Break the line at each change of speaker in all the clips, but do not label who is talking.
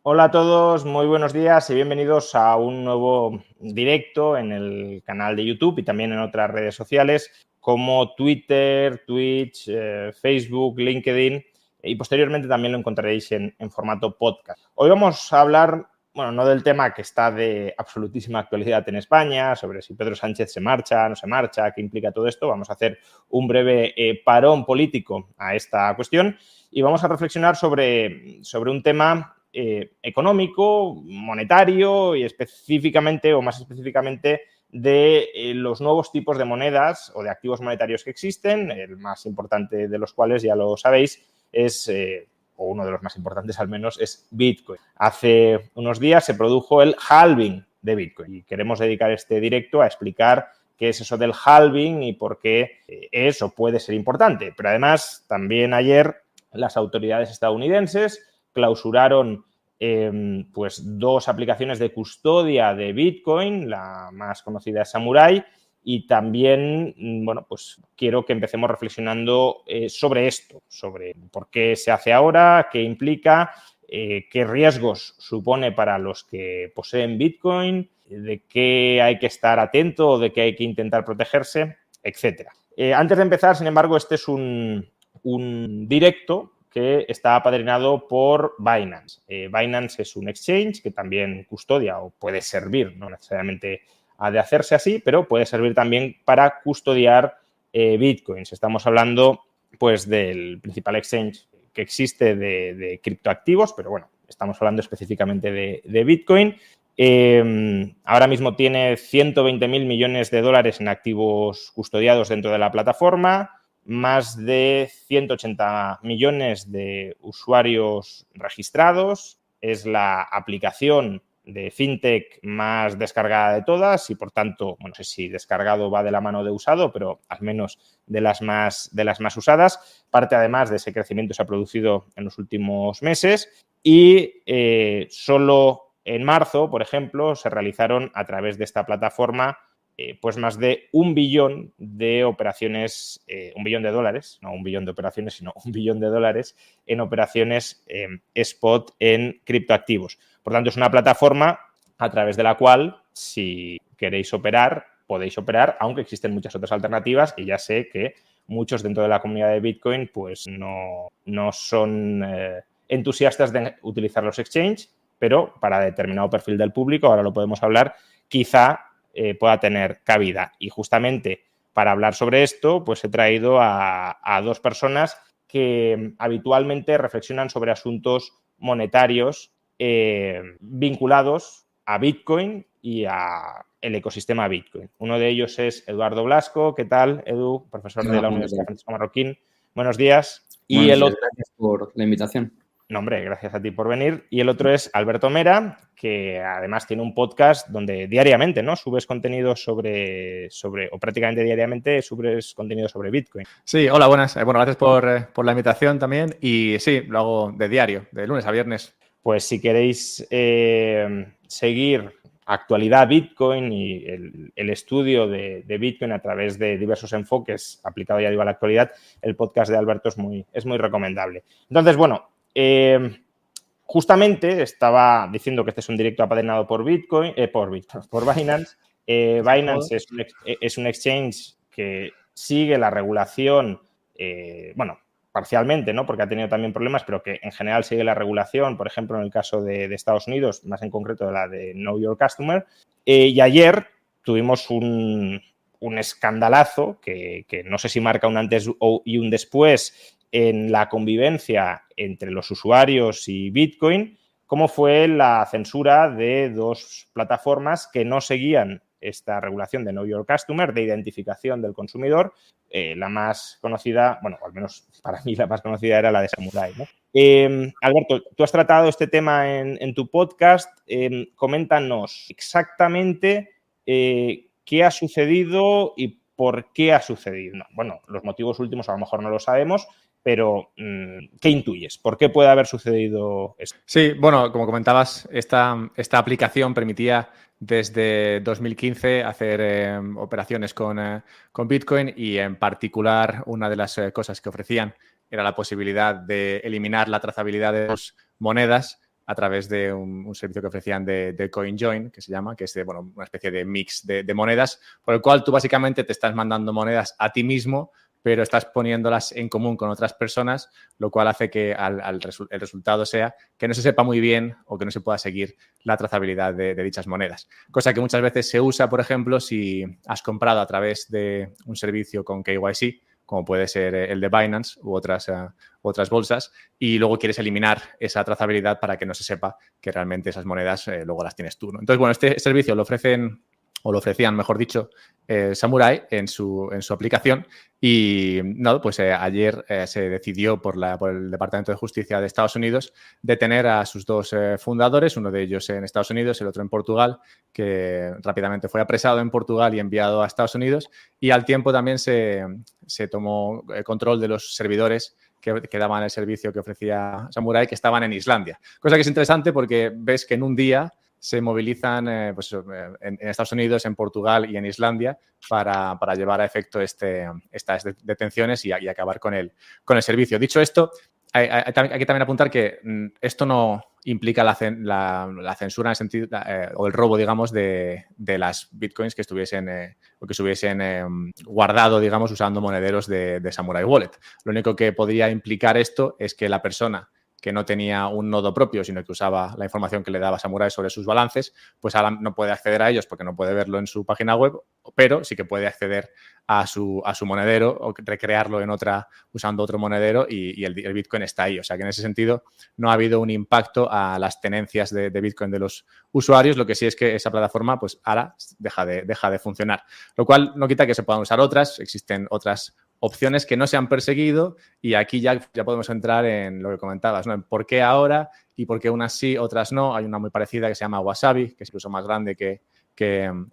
Hola a todos, muy buenos días y bienvenidos a un nuevo directo en el canal de YouTube y también en otras redes sociales como Twitter, Twitch, Facebook, LinkedIn y posteriormente también lo encontraréis en formato podcast. Hoy vamos a hablar, bueno, no del tema que está de absolutísima actualidad en España, sobre si Pedro Sánchez se marcha, no se marcha, qué implica todo esto. Vamos a hacer un breve parón político a esta cuestión y vamos a reflexionar sobre un tema económico, monetario y específicamente o más específicamente de los nuevos tipos de monedas o de activos monetarios que existen, el más importante de los cuales, ya lo sabéis, es, o uno de los más importantes al menos, es Bitcoin. Hace unos días se produjo el halving de Bitcoin y queremos dedicar este directo a explicar qué es eso del halving y por qué eso puede ser importante. Pero además, también ayer las autoridades estadounidenses clausuraron pues dos aplicaciones de custodia de Bitcoin, la más conocida es Samurai, y también, bueno, pues quiero que empecemos reflexionando sobre esto, sobre por qué se hace ahora, qué implica, qué riesgos supone para los que poseen Bitcoin, de qué hay que estar atento, de qué hay que intentar protegerse, etcétera. Antes de empezar, sin embargo, este es un directo que está apadrinado por Binance. Binance es un exchange que también custodia o puede servir, no necesariamente ha de hacerse así, pero puede servir también para custodiar bitcoins. Estamos hablando pues del principal exchange que existe de criptoactivos, pero bueno, estamos hablando específicamente de Bitcoin. Ahora mismo tiene 120.000 millones de dólares en activos custodiados dentro de la plataforma, más de 180 millones de usuarios registrados, es la aplicación de fintech más descargada de todas y, por tanto, bueno, no sé si descargado va de la mano de usado, pero al menos de las más usadas. Parte, además, de ese crecimiento se ha producido en los últimos meses y solo en marzo, por ejemplo, se realizaron a través de esta plataforma pues más de 1 billón de operaciones, 1 billón de dólares, no 1 billón de operaciones, sino 1 billón de dólares en operaciones spot en criptoactivos. Por tanto, es una plataforma a través de la cual, si queréis operar, podéis operar, aunque existen muchas otras alternativas y ya sé que muchos dentro de la comunidad de Bitcoin pues no son entusiastas de utilizar los exchanges, pero para determinado perfil del público, ahora lo podemos hablar, quizá pueda tener cabida. Y justamente para hablar sobre esto, pues he traído a dos personas que habitualmente reflexionan sobre asuntos monetarios vinculados a Bitcoin y a el ecosistema Bitcoin. Uno de ellos es Eduardo Blasco. ¿Qué tal, Edu? Profesor de la Universidad Francisco Marroquín. Buenos días. Y el otro...
Gracias por la invitación.
No, hombre, gracias a ti por venir. Y el otro es Alberto Mera, que además tiene un podcast donde diariamente, ¿no?, subes contenido sobre o prácticamente diariamente subes contenido sobre Bitcoin.
Sí, hola, buenas. Bueno, gracias por la invitación también. Y sí, lo hago de diario, de lunes a viernes.
Pues si queréis seguir actualidad Bitcoin y el estudio de Bitcoin a través de diversos enfoques aplicado, ya digo, a la actualidad, el podcast de Alberto es muy recomendable. Entonces, bueno, justamente estaba diciendo que este es un directo apadrinado por Bitcoin, por Binance. Binance es un exchange que sigue la regulación, bueno, parcialmente, ¿no?, porque ha tenido también problemas, pero que en general sigue la regulación, por ejemplo, en el caso de Estados Unidos, más en concreto de la de Know Your Customer. Y ayer tuvimos un escandalazo que no sé si marca un antes y un después en la convivencia entre los usuarios y Bitcoin, como fue la censura de dos plataformas que no seguían esta regulación de Know Your Customer, de identificación del consumidor. La más conocida, bueno, al menos para mí la más conocida era la de Samurai, ¿no? Alberto, tú has tratado este tema en tu podcast. Coméntanos exactamente qué ha sucedido y por qué ha sucedido. No, bueno, los motivos últimos a lo mejor no lo sabemos, pero ¿qué intuyes? ¿Por qué puede haber sucedido esto?
Sí, bueno, como comentabas, esta aplicación permitía desde 2015 hacer operaciones con Bitcoin y, en particular, una de las cosas que ofrecían era la posibilidad de eliminar la trazabilidad de dos monedas a través de un servicio que ofrecían de CoinJoin, que se llama, que es una especie de mix de monedas, por el cual tú básicamente te estás mandando monedas a ti mismo, pero estás poniéndolas en común con otras personas, lo cual hace que el resultado sea que no se sepa muy bien o que no se pueda seguir la trazabilidad de dichas monedas. Cosa que muchas veces se usa, por ejemplo, si has comprado a través de un servicio con KYC, como puede ser el de Binance u otras bolsas, y luego quieres eliminar esa trazabilidad para que no se sepa que realmente esas monedas luego las tienes tú, ¿no? Entonces, bueno, este servicio lo ofrecían, mejor dicho, Samurai en su aplicación y no, pues ayer se decidió por el Departamento de Justicia de Estados Unidos detener a sus dos fundadores, uno de ellos en Estados Unidos, el otro en Portugal, que rápidamente fue apresado en Portugal y enviado a Estados Unidos, y al tiempo también se tomó control de los servidores que daban el servicio que ofrecía Samurai, que estaban en Islandia. Cosa que es interesante porque ves que en un día se movilizan en Estados Unidos, en Portugal y en Islandia para llevar a efecto estas detenciones y acabar con el servicio. Dicho esto, hay que también apuntar que esto no implica la censura en el sentido, o el robo, digamos, de las bitcoins que estuviesen guardado, digamos, usando monederos de Samurai Wallet. Lo único que podría implicar esto es que la persona que no tenía un nodo propio, sino que usaba la información que le daba Samurai sobre sus balances, pues ahora no puede acceder a ellos porque no puede verlo en su página web, pero sí que puede acceder a su monedero o recrearlo usando otro monedero y el Bitcoin está ahí. O sea que en ese sentido no ha habido un impacto a las tenencias de Bitcoin de los usuarios. Lo que sí es que esa plataforma pues ahora deja de funcionar, lo cual no quita que se puedan usar otras. Existen otras opciones que no se han perseguido y aquí ya podemos entrar en lo que comentabas, ¿no? En por qué ahora y por qué unas sí, otras no. Hay una muy parecida que se llama Wasabi, que es incluso más grande que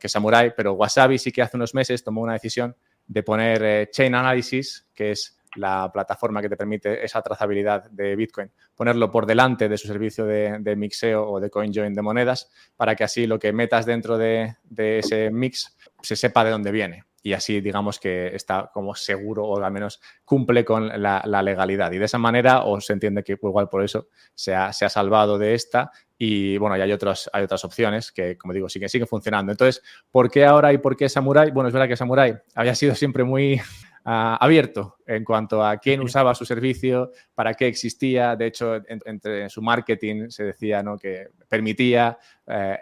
Samurai, pero Wasabi sí que hace unos meses tomó una decisión de poner Chain Analysis, que es la plataforma que te permite esa trazabilidad de Bitcoin, ponerlo por delante de su servicio de mixeo o de CoinJoin de monedas, para que así lo que metas dentro de ese mix se sepa de dónde viene. Y así, digamos, que está como seguro o al menos cumple con la legalidad. Y de esa manera, o se entiende que igual por eso se ha salvado de esta. Y bueno, y hay otras opciones que, como digo, siguen funcionando. Entonces, ¿por qué ahora y por qué Samurai? Bueno, es verdad que Samurai había sido siempre muy abierto en cuanto a quién usaba su servicio, para qué existía. De hecho, entre su marketing se decía, ¿no?, que permitía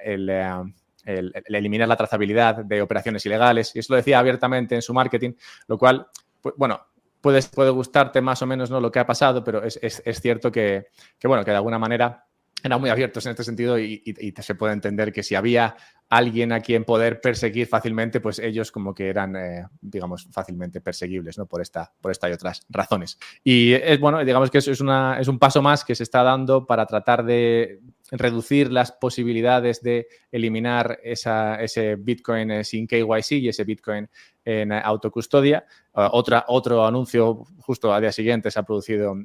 el eliminar la trazabilidad de operaciones ilegales, y eso lo decía abiertamente en su marketing, lo cual, pues, bueno, puede gustarte más o menos, ¿no?, lo que ha pasado, pero es cierto que de alguna manera eran muy abiertos en este sentido y se puede entender que si había alguien a quien poder perseguir fácilmente, pues ellos como que eran, digamos, fácilmente perseguibles, ¿no?, por esta y otras razones. Y digamos que eso es un paso más que se está dando para tratar de reducir las posibilidades de eliminar ese Bitcoin sin KYC y ese Bitcoin en autocustodia. Otro anuncio justo al día siguiente se ha producido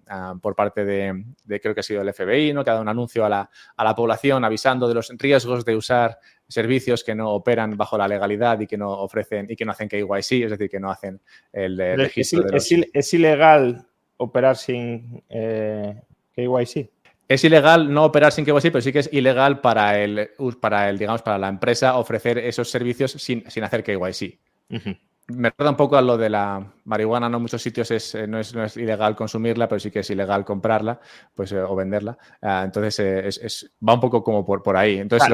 por parte de creo que ha sido el FBI, ¿no?, que ha dado un anuncio a la población avisando de los riesgos de usar servicios que no operan bajo la legalidad y que no ofrecen y que no hacen KYC, es decir, que no hacen el registro de los...
¿Es ilegal operar sin KYC?
Es ilegal no operar sin KYC, pero sí que es ilegal para la empresa ofrecer esos servicios sin hacer KYC. Uh-huh. Me recuerda un poco a lo de la marihuana, ¿no? En muchos sitios no es ilegal consumirla, pero sí que es ilegal comprarla, pues, o venderla. Entonces va un poco como por ahí. Entonces,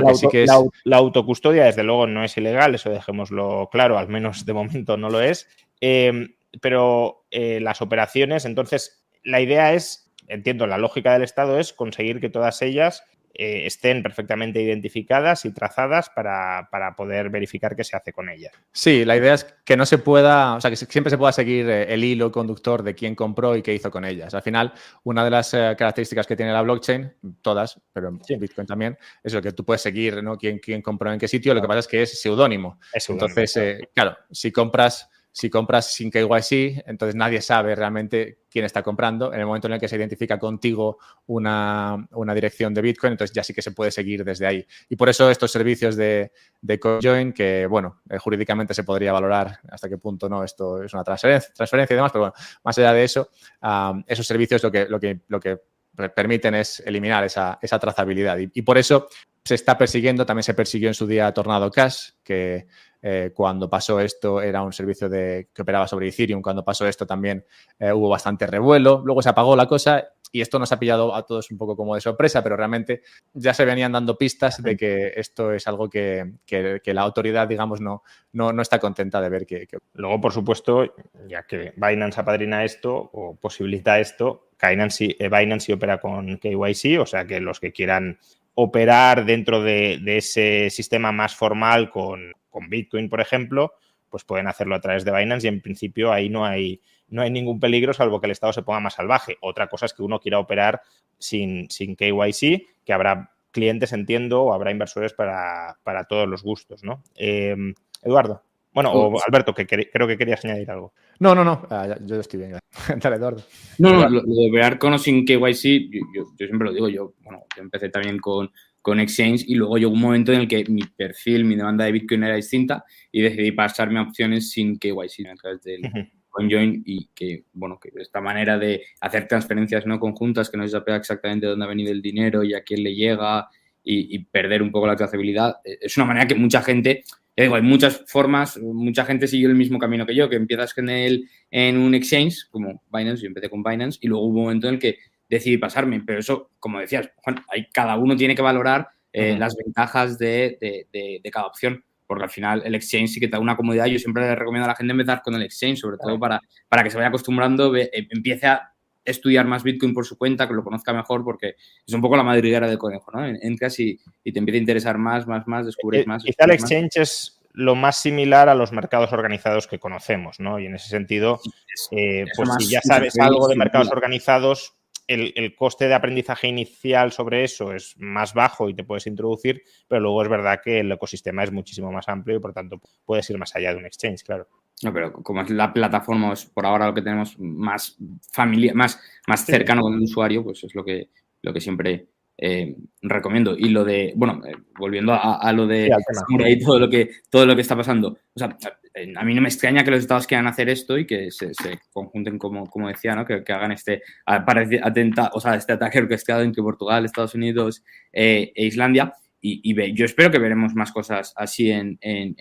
la autocustodia, desde luego, no es ilegal, eso dejémoslo claro, al menos de momento no lo es. Pero las operaciones, entonces, la idea es, entiendo, la lógica del Estado es conseguir que todas ellas estén perfectamente identificadas y trazadas para poder verificar qué se hace con ellas.
Sí, la idea es que no se pueda, o sea, que siempre se pueda seguir el hilo conductor de quién compró y qué hizo con ellas. Al final, una de las características que tiene la blockchain, todas, pero en Bitcoin también, es lo que tú puedes seguir, ¿no?, quién compró en qué sitio. Lo que pasa es que es seudónimo. Entonces, claro, si compras sin KYC, entonces nadie sabe realmente quién está comprando. En el momento en el que se identifica contigo una dirección de Bitcoin, entonces ya sí que se puede seguir desde ahí. Y por eso estos servicios de CoinJoin, que, bueno, jurídicamente se podría valorar hasta qué punto no esto es una transferencia y demás, pero bueno, más allá de eso, esos servicios lo que permiten es eliminar esa trazabilidad. Y por eso se está persiguiendo, también se persiguió en su día Tornado Cash, que cuando pasó esto era un servicio que operaba sobre Ethereum. Cuando pasó esto también hubo bastante revuelo. Luego se apagó la cosa y esto nos ha pillado a todos un poco como de sorpresa, pero realmente ya se venían dando pistas de que esto es algo que la autoridad, digamos, no está contenta de ver que...
Luego, por supuesto, ya que Binance apadrina esto o posibilita esto, Binance sí opera con KYC, o sea que los que quieran operar dentro de ese sistema más formal con Bitcoin, por ejemplo, pues pueden hacerlo a través de Binance y en principio ahí no hay ningún peligro salvo que el Estado se ponga más salvaje. Otra cosa es que uno quiera operar sin KYC, que habrá clientes, entiendo, o habrá inversores para todos los gustos, ¿no? Eduardo. Bueno, o Alberto, que creo que querías añadir algo.
No. Yo estoy bien. Dale, Eduardo.
No, lo de operar con o sin KYC, yo siempre lo digo. Yo empecé también con Exchange y luego llegó un momento en el que mi perfil, mi demanda de Bitcoin era distinta y decidí pasarme a opciones sin KYC a través del CoinJoin y que esta manera de hacer transferencias no conjuntas, que no se sabe exactamente dónde ha venido el dinero y a quién le llega y perder un poco la trazabilidad, es una manera que mucha gente... Digo, hay muchas formas, mucha gente siguió el mismo camino que yo, que empiezas en un exchange, como Binance, yo empecé con Binance, y luego hubo un momento en el que decidí pasarme. Pero eso, como decías, Juan, cada uno tiene que valorar las ventajas de cada opción, porque al final el exchange sí que te da una comodidad. Yo siempre le recomiendo a la gente empezar con el exchange, sobre todo para que se vaya acostumbrando, empiece a estudiar más Bitcoin por su cuenta, que lo conozca mejor, porque es un poco la madriguera del conejo, ¿no? Entras y te empieza a interesar más, descubres más.
Quizá el exchange es lo más similar a los mercados organizados que conocemos, ¿no? Y en ese sentido, pues si ya sabes algo de mercados organizados, el coste de aprendizaje inicial sobre eso es más bajo y te puedes introducir, pero luego es verdad que el ecosistema es muchísimo más amplio y, por tanto, puedes ir más allá de un exchange, claro.
No, pero como es la plataforma, es por ahora lo que tenemos más cercano con el usuario, pues es lo que siempre recomiendo. Y lo de, volviendo a lo de Samurai y todo lo que está pasando. O sea, a mí no me extraña que los estados quieran hacer esto y que se conjunten, como decía, ¿no? Que hagan este ataque orquestado entre Portugal, Estados Unidos e Islandia. Y yo espero que veremos más cosas así en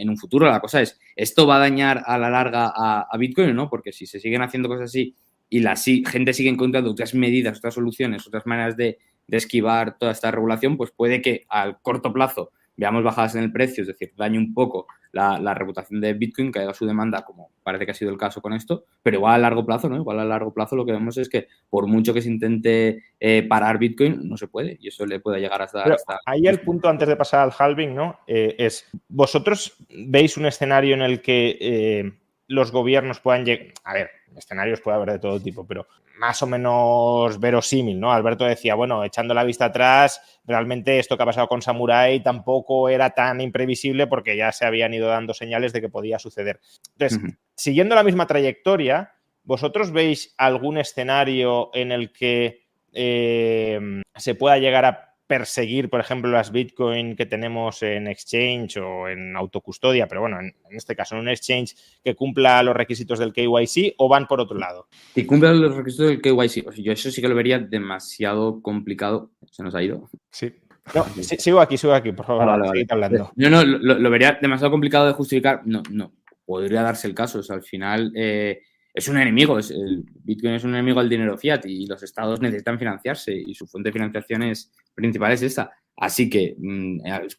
un futuro. La cosa es, ¿esto va a dañar a la larga a Bitcoin o no? Porque si se siguen haciendo cosas así y gente sigue encontrando otras medidas, otras soluciones, otras maneras de esquivar toda esta regulación, pues puede que al corto plazo veamos bajadas en el precio, es decir, dañe un poco la reputación de Bitcoin, que haga su demanda, como parece que ha sido el caso con esto, pero igual a largo plazo, ¿no? Igual a largo plazo lo que vemos es que por mucho que se intente parar Bitcoin, no se puede, y eso le puede llegar hasta...
Ahí el punto, antes de pasar al halving, ¿no? Es, ¿vosotros veis un escenario en el que los gobiernos puedan llegar... A ver, escenarios puede haber de todo tipo, pero más o menos verosímil, ¿no? Alberto decía, bueno, echando la vista atrás, realmente esto que ha pasado con Samurai tampoco era tan imprevisible porque ya se habían ido dando señales de que podía suceder. Entonces, siguiendo la misma trayectoria, ¿vosotros veis algún escenario en el que se pueda llegar a perseguir, por ejemplo, las Bitcoin que tenemos en exchange o en autocustodia, pero bueno, en este caso en un exchange que cumpla los requisitos del KYC, o van por otro lado?
Que cumpla los requisitos del KYC. O sea, yo eso sí que lo vería demasiado complicado. Se nos ha ido.
Sí. No, sigo aquí, por favor.
Vale.
Hablando.
No, lo vería demasiado complicado de justificar. No, podría darse el caso. O sea, al final es un enemigo. El Bitcoin es un enemigo al dinero fiat y los estados necesitan financiarse y su fuente de financiación principal es esta. Así que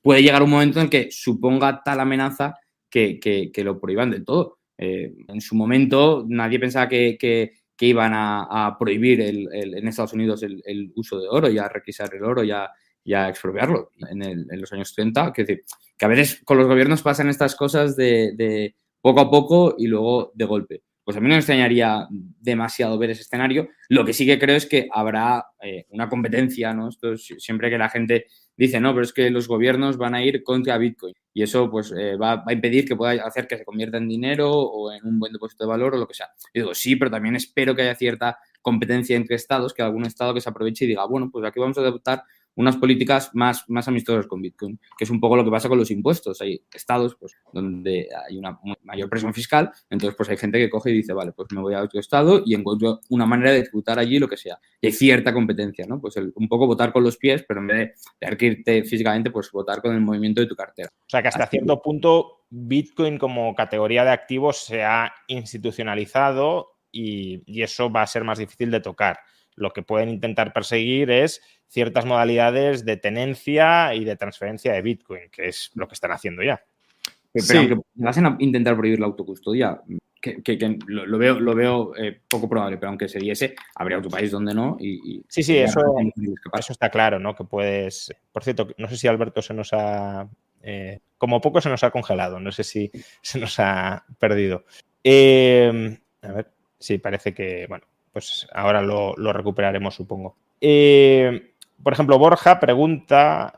puede llegar un momento en el que suponga tal amenaza que lo prohíban del todo. En su momento nadie pensaba que iban a prohibir en Estados Unidos el uso de oro y a requisar el oro y a expropiarlo en los años 30. Es decir, que a veces con los gobiernos pasan estas cosas de poco a poco y luego de golpe. Pues a mí no me extrañaría demasiado ver ese escenario. Lo que sí que creo es que habrá una competencia, ¿no? Esto es siempre que la gente dice, no, pero es que los gobiernos van a ir contra Bitcoin y eso pues va a impedir que pueda hacer que se convierta en dinero o en un buen depósito de valor o lo que sea. Yo digo, sí, pero también espero que haya cierta competencia entre estados, que algún estado que se aproveche y diga, bueno, pues aquí vamos a adoptar unas políticas más amistosas con Bitcoin, que es un poco lo que pasa con los impuestos. Hay estados pues, donde hay una mayor presión fiscal, entonces pues hay gente que coge y dice, vale, pues me voy a otro estado y encuentro una manera de tributar allí lo que sea. Y hay cierta competencia, ¿no? Pues un poco votar con los pies, pero en vez de tener que irte físicamente, pues votar con el movimiento de tu cartera.
O sea que hasta cierto punto Bitcoin como categoría de activos se ha institucionalizado y eso va a ser más difícil de tocar. Lo que pueden intentar perseguir es ciertas modalidades de tenencia y de transferencia de Bitcoin, que es lo que están haciendo ya.
Pero
Sí.
aunque vayan a intentar prohibir la autocustodia, que lo veo poco probable, pero aunque se diese, habría otro país donde no.
Sí, eso está claro, ¿no? Que puedes... Por cierto, no sé si Alberto se nos ha... como poco se nos ha congelado, no sé si se nos ha perdido. A ver, sí, parece que, bueno, pues ahora lo recuperaremos, supongo. Por ejemplo, Borja pregunta,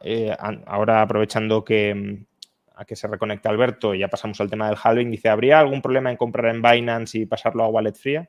ahora aprovechando a que se reconecta Alberto y ya pasamos al tema del halving, dice, ¿habría algún problema en comprar en Binance y pasarlo a wallet fría?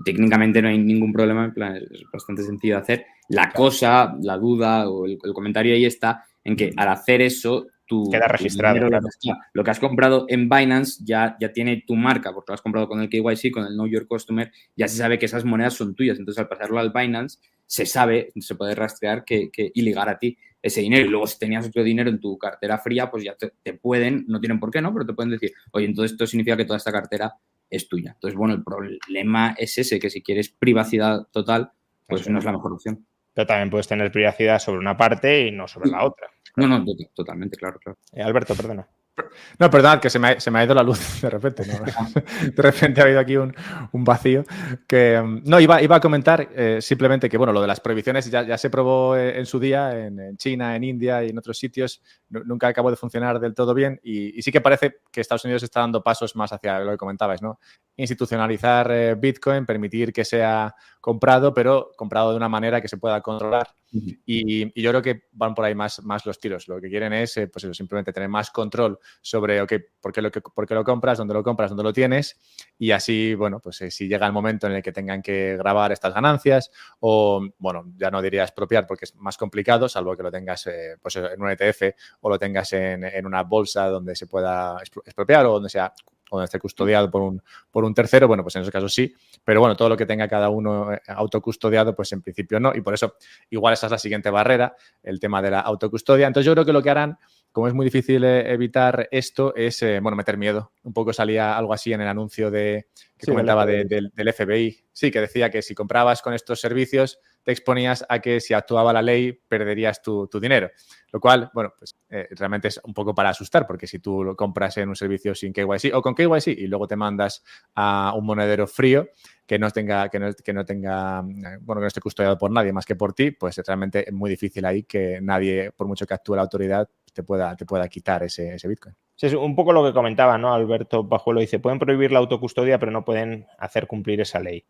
Técnicamente no hay ningún problema, en plan, es bastante sencillo de hacer. La cosa, la duda o el comentario ahí está en que al hacer eso,
queda registrado.
Dinero,
claro.
lo que has comprado en Binance ya tiene tu marca, porque lo has comprado con el KYC, con el Know Your Customer, ya se sabe que esas monedas son tuyas. Entonces, al pasarlo al Binance, se sabe, se puede rastrear y ligar a ti ese dinero. Y luego, si tenías otro dinero en tu cartera fría, pues ya te pueden, no tienen por qué, ¿no? Pero te pueden decir, oye, entonces esto significa que toda esta cartera es tuya. Entonces, bueno, el problema es ese, que si quieres privacidad total, pues no es la mejor opción.
Pero también puedes tener privacidad sobre una parte y no sobre la otra.
Claro. No, totalmente, claro.
Alberto, perdona.
No, perdonad, que se me ha ido la luz de repente, ¿no? De repente ha habido aquí un vacío. No, iba a comentar simplemente que, bueno, lo de las prohibiciones ya se probó en su día en China, en India y en otros sitios. Nunca acabó de funcionar del todo bien y sí que parece que Estados Unidos está dando pasos más hacia lo que comentabais, ¿no? Institucionalizar Bitcoin, permitir que sea comprado, pero comprado de una manera que se pueda controlar. Y yo creo que van por ahí más los tiros. Lo que quieren es, pues eso, simplemente tener más control sobre, por qué lo compras, dónde lo tienes, y así, bueno, pues si llega el momento en el que tengan que grabar estas ganancias o, bueno, ya no diría expropiar porque es más complicado, salvo que lo tengas pues en un ETF o lo tengas en una bolsa donde se pueda expropiar o donde esté custodiado por un tercero, bueno, pues en esos casos sí, pero bueno, todo lo que tenga cada uno autocustodiado, pues en principio no, y por eso igual esa es la siguiente barrera, el tema de la autocustodia. Entonces yo creo que lo que harán, como es muy difícil evitar esto, es, meter miedo. Un poco salía algo así en el anuncio que comentaba del FBI. Sí, que decía que si comprabas con estos servicios te exponías a que si actuaba la ley perderías tu dinero. Lo cual, bueno, pues realmente es un poco para asustar, porque si tú lo compras en un servicio sin KYC o con KYC y luego te mandas a un monedero frío que no esté custodiado por nadie más que por ti, pues realmente es muy difícil ahí que nadie, por mucho que actúe la autoridad, te pueda quitar ese Bitcoin.
Sí, es un poco lo que comentaba, ¿no? Alberto Pajuelo dice, pueden prohibir la autocustodia, pero no pueden hacer cumplir esa ley.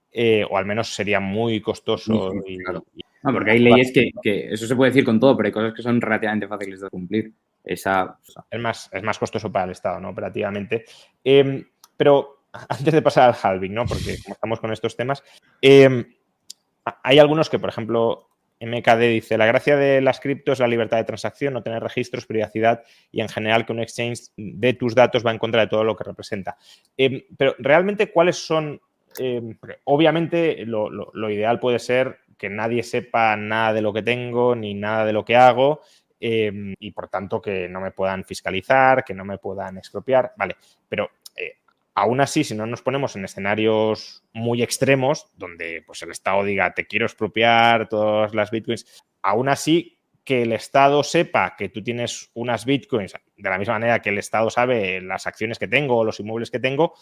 O al menos sería muy costoso.
Sí, claro. No, porque hay leyes que eso se puede decir con todo, pero hay cosas que son relativamente fáciles de cumplir. Es
más costoso para el Estado, ¿no? Operativamente. Pero antes de pasar al halving, ¿no? Porque como estamos con estos temas, hay algunos que, por ejemplo, MKD dice, la gracia de las criptos es la libertad de transacción, no tener registros, privacidad y en general que un exchange de tus datos va en contra de todo lo que representa. Pero realmente, ¿cuáles son? Obviamente, lo ideal puede ser que nadie sepa nada de lo que tengo ni nada de lo que hago y, por tanto, que no me puedan fiscalizar, que no me puedan expropiar. Vale, pero aún así, si no nos ponemos en escenarios muy extremos, donde pues el Estado diga, te quiero expropiar todas las bitcoins, aún así que el Estado sepa que tú tienes unas bitcoins, de la misma manera que el Estado sabe las acciones que tengo o los inmuebles que tengo,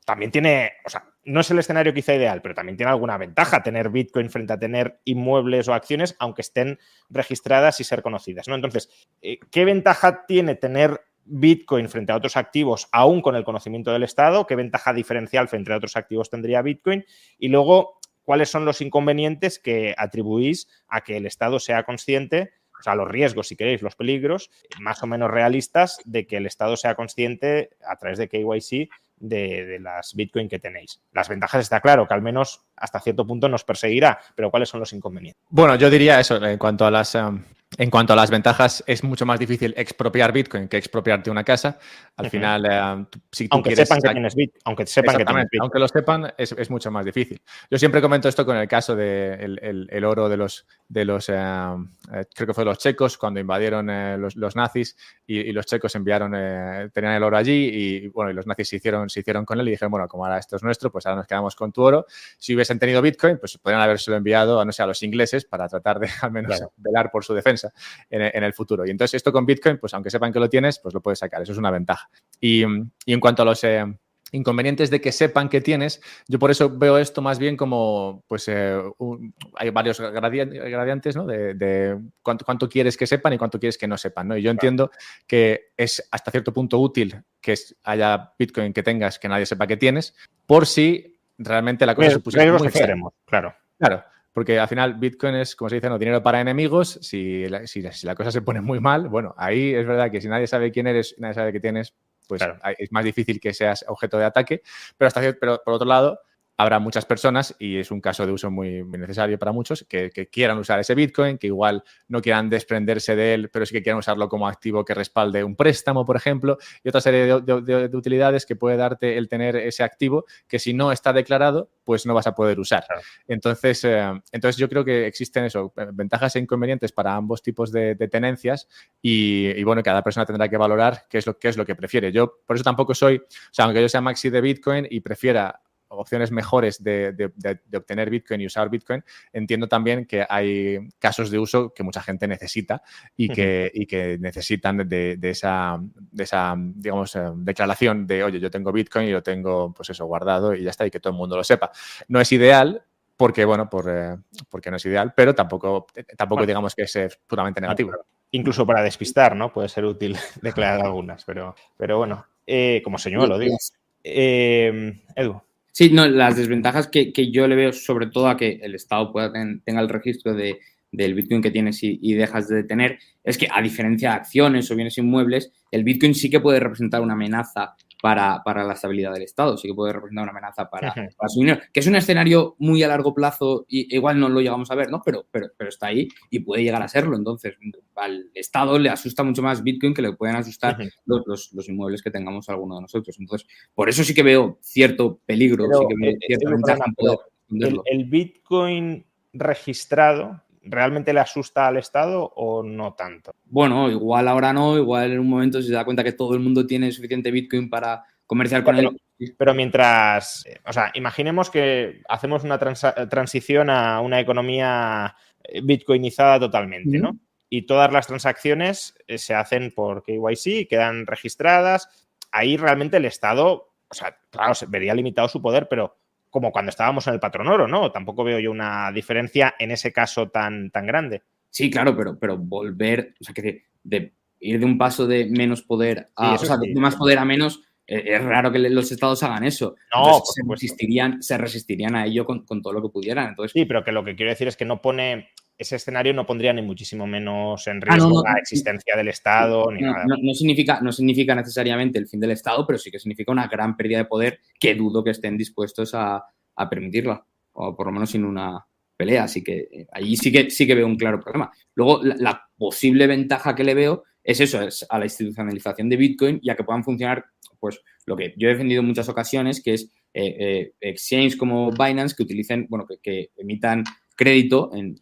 también tiene, o sea, no es el escenario quizá ideal, pero también tiene alguna ventaja tener Bitcoin frente a tener inmuebles o acciones, aunque estén registradas y ser conocidas, ¿no? Entonces, ¿qué ventaja tiene tener Bitcoin frente a otros activos, aún con el conocimiento del Estado? ¿Qué ventaja diferencial frente a otros activos tendría Bitcoin? Y luego, ¿cuáles son los inconvenientes que atribuís a que el Estado sea consciente, o sea, los riesgos, si queréis, los peligros, más o menos realistas de que el Estado sea consciente, a través de KYC, de las Bitcoin que tenéis. Las ventajas está claro, que al menos hasta cierto punto nos perseguirá, pero ¿cuáles son los inconvenientes?
Bueno, yo diría eso, en cuanto a las ventajas, es mucho más difícil expropiar Bitcoin que expropiarte una casa. Al final, si tú
aunque sepan que tienes Bitcoin,
aunque lo sepan, es mucho más difícil. Yo siempre comento esto con el caso del el oro de los creo que fue los checos, cuando invadieron los nazis y los checos tenían el oro allí y bueno, y los nazis se hicieron con él y dijeron, bueno, como ahora esto es nuestro, pues ahora nos quedamos con tu oro. Si hubiesen tenido Bitcoin, pues podrían habérselo enviado a, no sé, a los ingleses para tratar de al menos velar por su defensa en el futuro. Y entonces esto con Bitcoin, pues aunque sepan que lo tienes, pues lo puedes sacar. Eso es una ventaja. Y en cuanto a los inconvenientes de que sepan que tienes, yo por eso veo esto más bien como, pues hay varios gradientes, ¿no? De cuánto quieres que sepan y cuánto quieres que no sepan, ¿no? Y yo entiendo que es hasta cierto punto útil que haya Bitcoin que tengas que nadie sepa que tienes, por si realmente la cosa se pusiera muy fea.
Claro.
Porque al final Bitcoin es, como se dice, no dinero para enemigos. Si la cosa se pone muy mal, bueno, ahí es verdad que si nadie sabe quién eres, nadie sabe qué tienes, pues es más difícil que seas objeto de ataque. Pero por otro lado, habrá muchas personas, y es un caso de uso muy necesario para muchos, que quieran usar ese Bitcoin, que igual no quieran desprenderse de él, pero sí que quieran usarlo como activo que respalde un préstamo, por ejemplo, y otra serie de utilidades que puede darte el tener ese activo que si no está declarado, pues no vas a poder usar. Claro. Entonces yo creo que existen ventajas e inconvenientes para ambos tipos de tenencias y bueno, cada persona tendrá que valorar qué es lo que prefiere. Yo por eso tampoco aunque yo sea maxi de Bitcoin y prefiera opciones mejores de obtener Bitcoin y usar Bitcoin, entiendo también que hay casos de uso que mucha gente necesita y que necesitan de esa digamos, declaración de, oye, yo tengo Bitcoin y lo tengo, pues eso, guardado y ya está, y que todo el mundo lo sepa. No es ideal porque, bueno, porque no es ideal, pero tampoco digamos que es puramente negativo.
Incluso para despistar, ¿no? Puede ser útil declarar algunas, pero bueno, como señuelo, digo. Edu.
Sí, no, las desventajas que yo le veo sobre todo a que el Estado tenga el registro del Bitcoin que tienes y dejas de tener, es que a diferencia de acciones o bienes inmuebles, el Bitcoin sí que puede representar una amenaza para la estabilidad del Estado, sí que puede representar una amenaza para su dinero, que es un escenario muy a largo plazo y igual no lo llegamos a ver, ¿no? Pero está ahí y puede llegar a serlo. Entonces, al Estado le asusta mucho más Bitcoin que le pueden asustar los inmuebles que tengamos alguno de nosotros. Entonces, por eso sí que veo cierto peligro, sí que veo cierta ventaja en poder esconderlo.
¿El Bitcoin registrado realmente le asusta al Estado o no tanto?
Bueno, igual ahora no, igual en un momento se da cuenta que todo el mundo tiene suficiente Bitcoin para comerciar con él.
Pero mientras, o sea, imaginemos que hacemos una transición a una economía bitcoinizada totalmente, ¿no? Y todas las transacciones se hacen por KYC y quedan registradas. Ahí realmente el Estado, o sea, claro, se vería limitado su poder, pero como cuando estábamos en el patrón oro, ¿no? Tampoco veo yo una diferencia en ese caso tan grande.
Sí, claro, pero volver, o sea, que de ir de un paso de menos poder a, de más poder a menos, es raro que los estados hagan eso.
No,
se resistirían a ello con todo lo que pudieran. Entonces,
sí, pero que lo que quiero decir es que ese escenario no pondría ni muchísimo menos en riesgo la existencia del Estado ni nada.
No significa necesariamente el fin del Estado, pero sí que significa una gran pérdida de poder que dudo que estén dispuestos a permitirla, o por lo menos sin una pelea. Así que ahí sí que veo un claro problema. Luego, la posible ventaja que le veo es eso, es a la institucionalización de Bitcoin y a que puedan funcionar, pues, lo que yo he defendido en muchas ocasiones, que es exchanges como Binance que utilicen, bueno, que emitan crédito en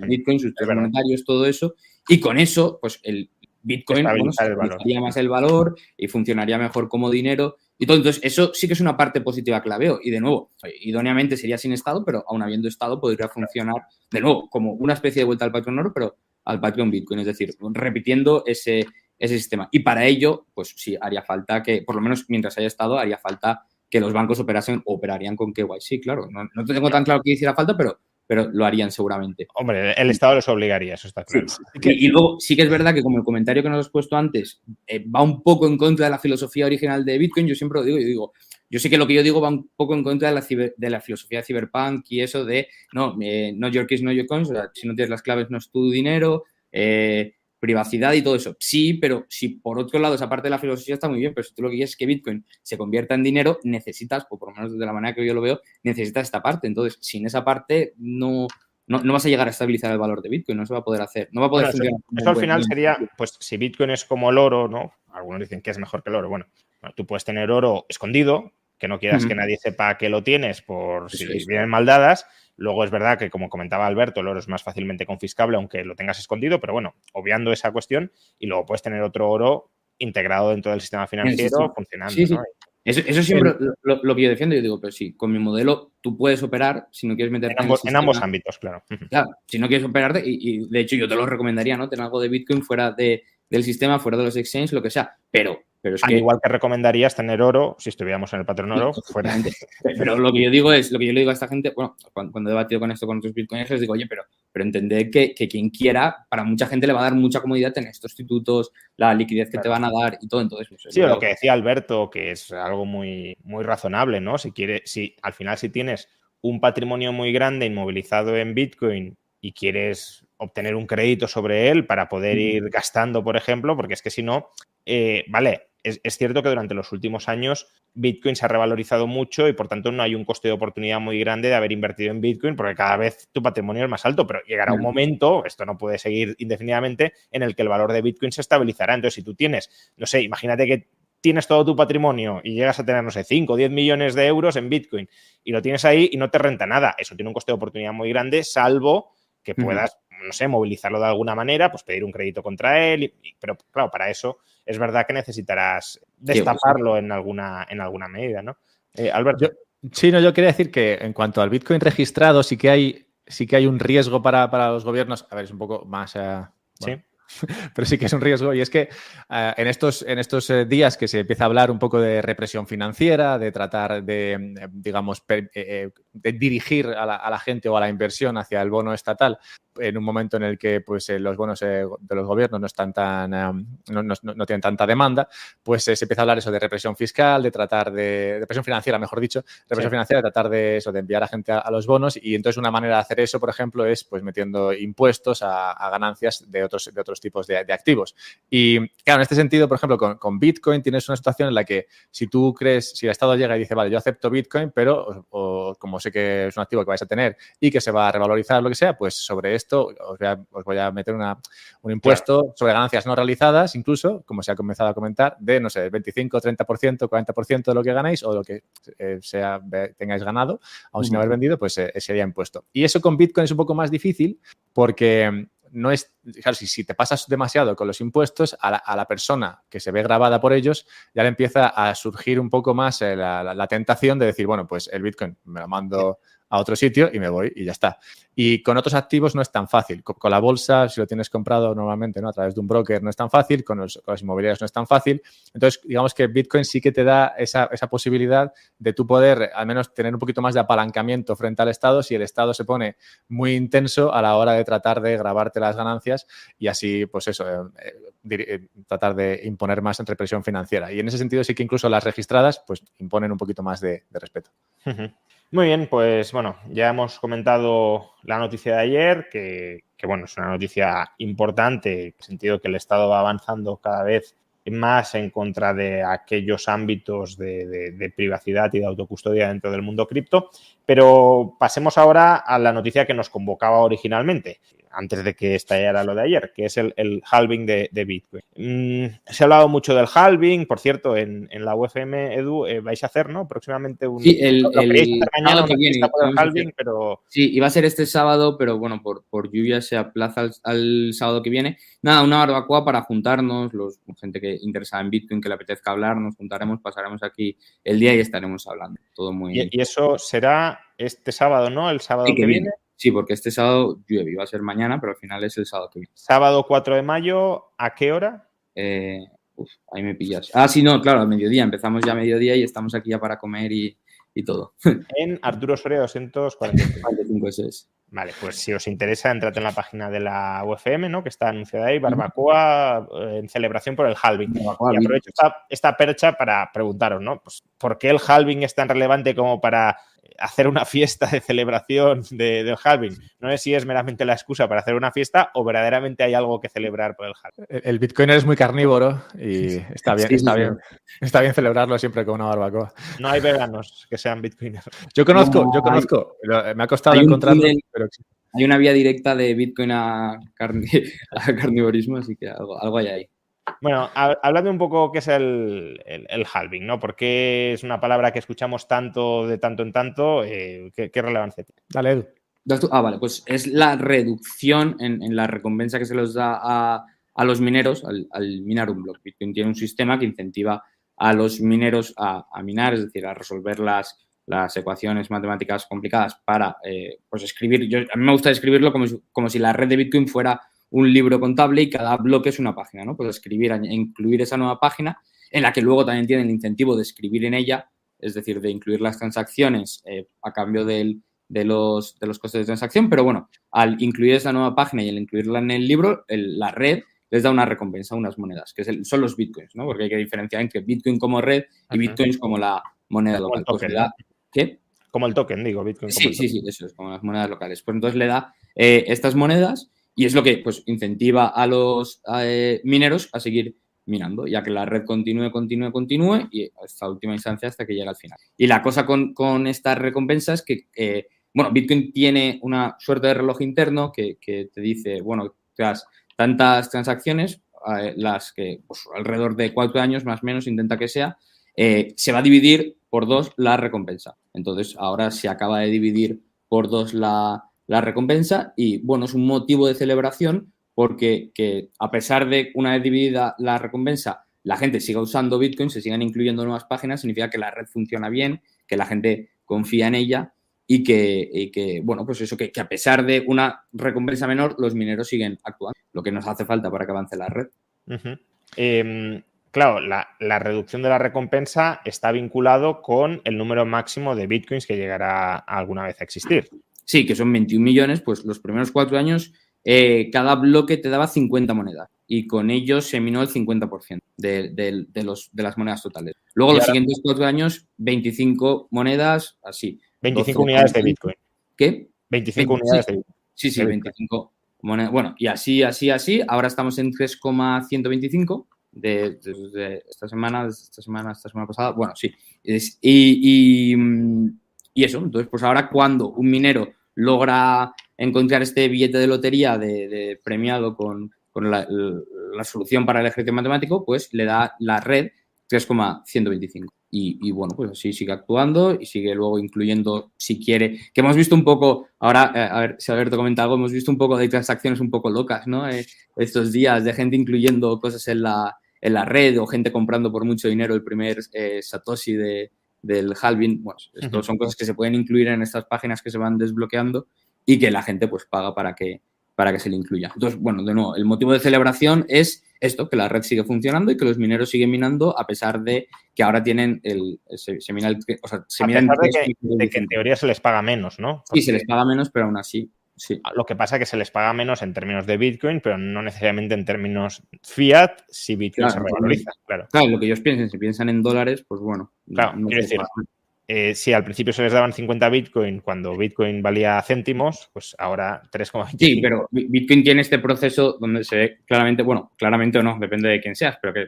Bitcoin, sus monetarios, todo eso, y con eso, pues, el Bitcoin estabilizaría más el valor y funcionaría mejor como dinero y todo. Entonces, eso sí que es una parte positiva que la veo. Y de nuevo, idóneamente sería sin Estado, pero aún habiendo Estado podría funcionar de nuevo como una especie de vuelta al patrón oro, pero al patrón Bitcoin, es decir, repitiendo ese sistema. Y para ello, pues sí, haría falta que, por lo menos mientras haya Estado, haría falta que los bancos operarían con KYC, claro. No tengo tan claro que hiciera falta, pero lo harían seguramente.
Hombre, el Estado les obligaría, eso está claro.
Sí. Y luego sí que es verdad que, como el comentario que nos has puesto antes, va un poco en contra de la filosofía original de Bitcoin. Yo siempre lo digo, yo sé que lo que yo digo va un poco en contra de la filosofía cyberpunk y eso de, no your keys, no your coins, o sea, si no tienes las claves no es tu dinero, privacidad y todo eso. Sí, pero si por otro lado esa parte de la filosofía está muy bien, pero si tú lo que quieres es que Bitcoin se convierta en dinero, necesitas, o por lo menos de la manera que yo lo veo, necesitas esta parte. Entonces, sin esa parte no vas a llegar a estabilizar el valor de Bitcoin, no se va a poder hacer, no va a poder funcionar.
Eso al final sería, pues si Bitcoin es como el oro, ¿no? Algunos dicen que es mejor que el oro. Bueno, tú puedes tener oro escondido, que no quieras que nadie sepa que lo tienes por si vienen mal dadas. Luego es verdad que, como comentaba Alberto, el oro es más fácilmente confiscable aunque lo tengas escondido, pero bueno, obviando esa cuestión, y luego puedes tener otro oro integrado dentro del sistema financiero funcionando, ¿no?
Eso siempre lo que yo defiendo. Yo digo, pero sí, con mi modelo tú puedes operar si no quieres meterte
en ambos ámbitos, claro.
Claro, si no quieres operarte, y de hecho yo te lo recomendaría, ¿no? Tener algo de Bitcoin fuera del sistema, fuera de los exchanges, lo que sea, pero es
al igual que recomendarías tener oro, si estuviéramos en el patrón oro, fuera.
Pero lo que yo digo es, lo que yo le digo a esta gente, bueno, cuando he debatido con esto con otros bitcoiners, les digo, oye, pero entended que quien quiera, para mucha gente le va a dar mucha comodidad tener estos institutos, la liquidez que te van a dar y todo. Entonces, pues,
sí, lo que decía Alberto, que es algo muy, muy razonable, ¿no? Si al final si tienes un patrimonio muy grande inmovilizado en Bitcoin y quieres obtener un crédito sobre él para poder ir gastando, por ejemplo, porque es que si no, vale, es cierto que durante los últimos años Bitcoin se ha revalorizado mucho y por tanto no hay un coste de oportunidad muy grande de haber invertido en Bitcoin porque cada vez tu patrimonio es más alto, pero llegará un momento, esto no puede seguir indefinidamente, en el que el valor de Bitcoin se estabilizará. Entonces, si tú tienes, no sé, imagínate que tienes todo tu patrimonio y llegas a tener, no sé, 5 o 10 millones de euros en Bitcoin y lo tienes ahí y no te renta nada. Eso tiene un coste de oportunidad muy grande, salvo que puedas, no sé, movilizarlo de alguna manera, pues pedir un crédito contra él. Pero claro, para eso es verdad que necesitarás destaparlo en alguna medida, ¿no? Alberto.
Yo quería decir que en cuanto al Bitcoin registrado, sí que hay un riesgo para los gobiernos. A ver, es un poco más...
sí.
Pero sí que es un riesgo, y es que en estos días que se empieza a hablar un poco de represión financiera, de tratar de, digamos, de dirigir a la gente o a la inversión hacia el bono estatal en un momento en el que pues, los bonos de los gobiernos no están no tienen tanta demanda, pues se empieza a hablar eso de represión fiscal, de tratar de represión financiera, mejor dicho, represión financiera, de tratar de enviar a gente a los bonos, y entonces una manera de hacer eso, por ejemplo, es pues metiendo impuestos a ganancias de otros tipos de activos. Y claro, en este sentido, por ejemplo, con Bitcoin tienes una situación en la que si el Estado llega y dice, vale, yo acepto Bitcoin, pero como sé que es un activo que vais a tener y que se va a revalorizar, lo que sea, pues sobre esto os voy a meter un impuesto sobre ganancias no realizadas, incluso, como se ha comenzado a comentar, de, no sé, 25, 30%, 40% de lo que ganáis o lo que tengáis ganado, aún sin haber vendido, pues sería impuesto. Y eso con Bitcoin es un poco más difícil porque no es, claro, si te pasas demasiado con los impuestos, a la persona que se ve grabada por ellos ya le empieza a surgir un poco más la tentación de decir, bueno, pues el Bitcoin me lo mando a otro sitio y me voy y ya está. Y con otros activos no es tan fácil. Con la bolsa, si lo tienes comprado normalmente, ¿no?, a través de un broker, no es tan fácil. Con las inmobiliarias no es tan fácil. Entonces, digamos que Bitcoin sí que te da esa posibilidad de tú poder al menos tener un poquito más de apalancamiento frente al Estado si el Estado se pone muy intenso a la hora de tratar de grabarte las ganancias y así, pues eso, tratar de imponer más en represión financiera. Y en ese sentido sí que incluso las registradas pues imponen un poquito más de respeto.
Muy bien, pues bueno, ya hemos comentado la noticia de ayer, que bueno, es una noticia importante, en el sentido que el Estado va avanzando cada vez más en contra de aquellos ámbitos de privacidad y de autocustodia dentro del mundo cripto. Pero pasemos ahora a la noticia que nos convocaba originalmente, antes de que estallara lo de ayer, que es el halving de Bitcoin. Se ha hablado mucho del halving, por cierto, en la UFM, Edu, vais a hacer, ¿no?, próximamente un...
Sí, el
mañana que viene, por el halving, pero...
Sí, iba a ser este sábado, pero bueno, por lluvia se aplaza al sábado que viene. Nada, una barbacoa para juntarnos, gente que interesada en Bitcoin, que le apetezca hablar, nos juntaremos, pasaremos aquí el día y estaremos hablando. Todo muy...
Y eso será este sábado, ¿no? El sábado que viene.
Sí, porque este sábado llueve, iba a ser mañana, pero al final es el sábado que viene.
Sábado 4 de mayo, ¿a qué hora?
Ahí me pillas. Ah, sí, no, claro, a mediodía. Empezamos ya a mediodía y estamos aquí ya para comer y todo.
En Arturo Soria 245.
Eso es.
Vale, pues si os interesa, entrad en la página de la UFM, ¿no?, que está anunciada ahí, barbacoa en celebración por el halving. Y aprovecho esta percha para preguntaros, ¿no?, pues, ¿por qué el halving es tan relevante como para hacer una fiesta de celebración del halving. No sé si es meramente la excusa para hacer una fiesta o verdaderamente hay algo que celebrar por el halving.
El bitcoiner es muy carnívoro y está bien,
Sí,
está bien celebrarlo siempre con una barbacoa.
No hay veganos que sean bitcoiners.
Yo conozco, me ha costado encontrarlo, pero existe.
Hay una vía directa de Bitcoin a carnivorismo, así que algo hay ahí.
Bueno, hablando un poco qué es el halving, ¿no? ¿Por qué es una palabra que escuchamos tanto de tanto en tanto? ¿Qué relevancia tiene?
Dale, Edu.
Vale, pues es la reducción en la recompensa que se les da a los mineros al minar un bloque. Bitcoin tiene un sistema que incentiva a los mineros a minar, es decir, a resolver las ecuaciones matemáticas complicadas para pues escribir. A mí me gusta describirlo como si la red de Bitcoin fuera un libro contable y cada bloque es una página, ¿no? Pues escribir, incluir esa nueva página en la que luego también tienen el incentivo de escribir en ella, es decir, de incluir las transacciones a cambio de los costes de transacción, pero bueno, al incluir esa nueva página y al incluirla en el libro, la red les da una recompensa, unas monedas, que son los bitcoins, ¿no? Porque hay que diferenciar entre Bitcoin como red y bitcoins como la moneda local.
Como el token,
pues ¿qué?
Como el token, digo, Bitcoin como el token.
Sí, eso es, como las monedas locales. Pues entonces le da estas monedas y es lo que pues incentiva a los mineros a seguir minando, ya que la red continúe y hasta última instancia hasta que llega al final. Y la cosa con estas recompensas es que, bueno, Bitcoin tiene una suerte de reloj interno que te dice, bueno, tras tantas transacciones, las que pues, alrededor de 4 años más o menos intenta que sea, se va a dividir por 2 la recompensa. Entonces, ahora se acaba de dividir por 2 la recompensa y, bueno, es un motivo de celebración porque que a pesar de una vez dividida la recompensa, la gente siga usando Bitcoin, se sigan incluyendo nuevas páginas, significa que la red funciona bien, que la gente confía en ella y que bueno, pues eso, que a pesar de una recompensa menor, los mineros siguen actuando, lo que nos hace falta para que avance la red.
Claro, la reducción de la recompensa está vinculado con el número máximo de bitcoins que llegará alguna vez a existir.
Sí, que son 21 millones, pues los primeros 4 años cada bloque te daba 50 monedas y con ellos se minó el 50% de las monedas totales. Luego los siguientes 4 años, 25 monedas, así.
25 unidades de Bitcoin.
¿Qué?
25 unidades de Bitcoin.
Sí, 25 monedas. Bueno, y así. Ahora estamos en 3,125 de esta semana pasada. Bueno, sí. Y eso, entonces, pues ahora cuando un minero logra encontrar este billete de lotería de premiado con la solución para el ejercicio matemático, pues le da la red 3,125. Y bueno, pues así sigue actuando y sigue luego incluyendo, si quiere, que hemos visto un poco, ahora, a ver si Alberto comenta algo, hemos visto un poco de transacciones un poco locas, ¿no? Estos días de gente incluyendo cosas en la red o gente comprando por mucho dinero el primer Satoshi del halving. Bueno, esto son cosas que se pueden incluir en estas páginas que se van desbloqueando y que la gente pues paga para que se le incluya. Entonces, bueno, de nuevo, el motivo de celebración es esto, que la red sigue funcionando y que los mineros siguen minando a pesar de que ahora tienen se mina el... O sea, se mina
de que en teoría se les paga menos, ¿no?
Porque, sí, se les paga menos, pero aún así, sí.
Lo que pasa es que se les paga menos en términos de Bitcoin, pero no necesariamente en términos fiat si Bitcoin se revaloriza, claro.
Claro, lo que ellos piensen, si piensan en dólares, pues bueno.
Claro, no quiero decir, si al principio se les daban 50 Bitcoin cuando Bitcoin valía céntimos, pues ahora 3,25.
Sí, pero Bitcoin tiene este proceso donde se ve claramente, bueno, claramente o no, depende de quién seas, pero que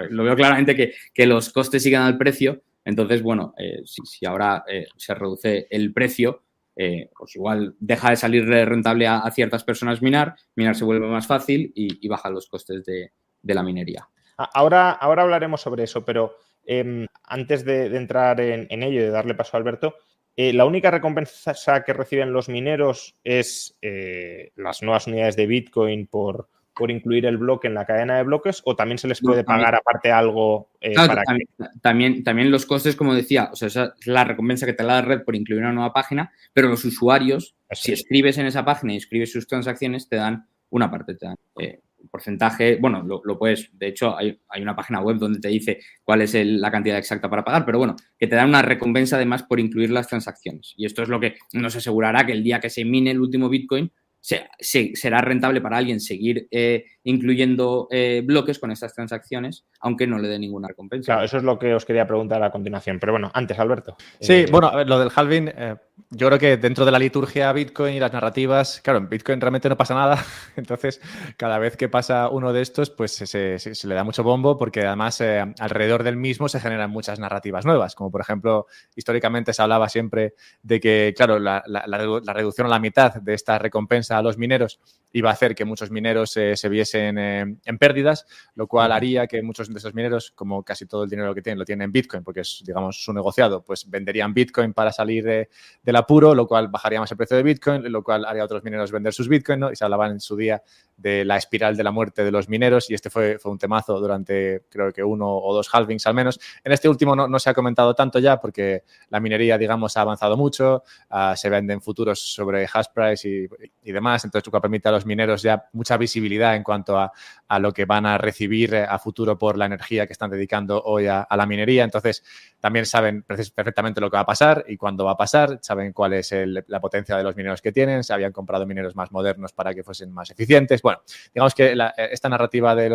lo veo claramente que los costes siguen al precio. Entonces, bueno, si ahora se reduce el precio, pues igual deja de salir rentable a ciertas personas minar se vuelve más fácil y bajan los costes de la minería.
Ahora hablaremos sobre eso, pero antes de entrar en ello y de darle paso a Alberto, ¿la única recompensa que reciben los mineros es las nuevas unidades de Bitcoin por incluir el bloque en la cadena de bloques o también se les puede pagar aparte algo
claro,
para
también los costes, como decía, o sea, esa es la recompensa que te da la red por incluir una nueva página, pero los usuarios, si escribes en esa página y escribes sus transacciones, te dan una parte, te dan porcentaje, bueno, lo puedes, de hecho hay una página web donde te dice cuál es la cantidad exacta para pagar, pero bueno, que te dan una recompensa además por incluir las transacciones. Y esto es lo que nos asegurará que el día que se mine el último Bitcoin será rentable para alguien seguir incluyendo bloques con estas transacciones, aunque no le dé ninguna recompensa.
Claro, eso es lo que os quería preguntar a continuación. Pero bueno, antes, Alberto.
Sí, bueno, a ver, lo del halving, yo creo que dentro de la liturgia Bitcoin y las narrativas, claro, en Bitcoin realmente no pasa nada. Entonces, cada vez que pasa uno de estos, pues se le da mucho bombo porque además alrededor del mismo se generan muchas narrativas nuevas. Como por ejemplo, históricamente se hablaba siempre de que, claro, la reducción a la mitad de esta recompensa a los mineros iba a hacer que muchos mineros se viesen en pérdidas, lo cual haría que muchos de esos mineros, como casi todo el dinero que tienen, lo tienen en Bitcoin, porque es, digamos, su negociado, pues venderían Bitcoin para salir del apuro, lo cual bajaría más el precio de Bitcoin, lo cual haría a otros mineros vender sus Bitcoin, ¿no? Y se hablaban en su día de la espiral de la muerte de los mineros y este fue un temazo durante, creo que 1 o 2 halvings al menos. En este último no se ha comentado tanto ya porque la minería, digamos, ha avanzado mucho, se venden futuros sobre hash price y demás, entonces lo que permite a los mineros ya mucha visibilidad en cuanto a lo que van a recibir a futuro por la energía que están dedicando hoy a la minería. Entonces, también saben perfectamente lo que va a pasar y cuándo va a pasar, saben cuál es la potencia de los mineros que tienen, se habían comprado mineros más modernos para que fuesen más eficientes. Bueno, digamos que esta narrativa de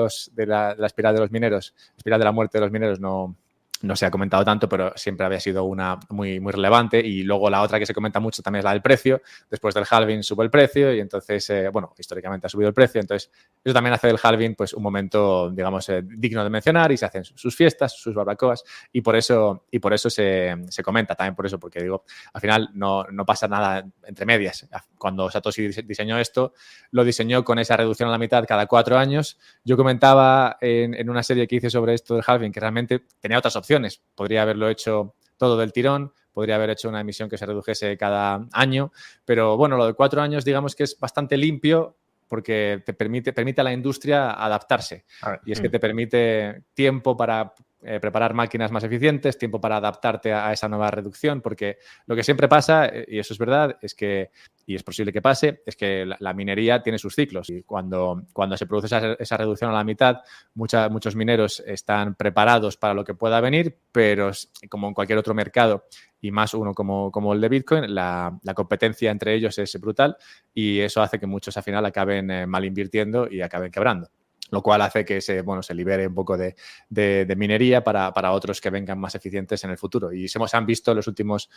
la espiral de los mineros, espiral de la muerte de los mineros no se ha comentado tanto, pero siempre había sido una muy, muy relevante. Y luego la otra que se comenta mucho también es la del precio. Después del halving sube el precio y entonces, bueno, históricamente ha subido el precio. Entonces, eso también hace del halving pues un momento, digamos, digno de mencionar y se hacen sus fiestas, sus barbacoas y por eso se comenta también por eso, porque digo, al final no pasa nada entre medias. Cuando Satoshi diseñó esto, lo diseñó con esa reducción a la mitad cada 4 años. Yo comentaba en una serie que hice sobre esto del halving que realmente tenía otras opciones. Podría haberlo hecho todo del tirón, podría haber hecho una emisión que se redujese cada año, pero bueno, lo de 4 años digamos que es bastante limpio porque te permite a la industria adaptarse. Y es que te permite tiempo para preparar máquinas más eficientes, tiempo para adaptarte a esa nueva reducción, porque lo que siempre pasa, y eso es verdad, es que, y es posible que pase, es que la minería tiene sus ciclos y cuando se produce esa reducción a la mitad, muchos mineros están preparados para lo que pueda venir, pero como en cualquier otro mercado y más uno como el de Bitcoin, la competencia entre ellos es brutal y eso hace que muchos al final acaben mal invirtiendo y acaben quebrando. Lo cual hace que se libere un poco de minería para otros que vengan más eficientes en el futuro. Y se han visto en los últimos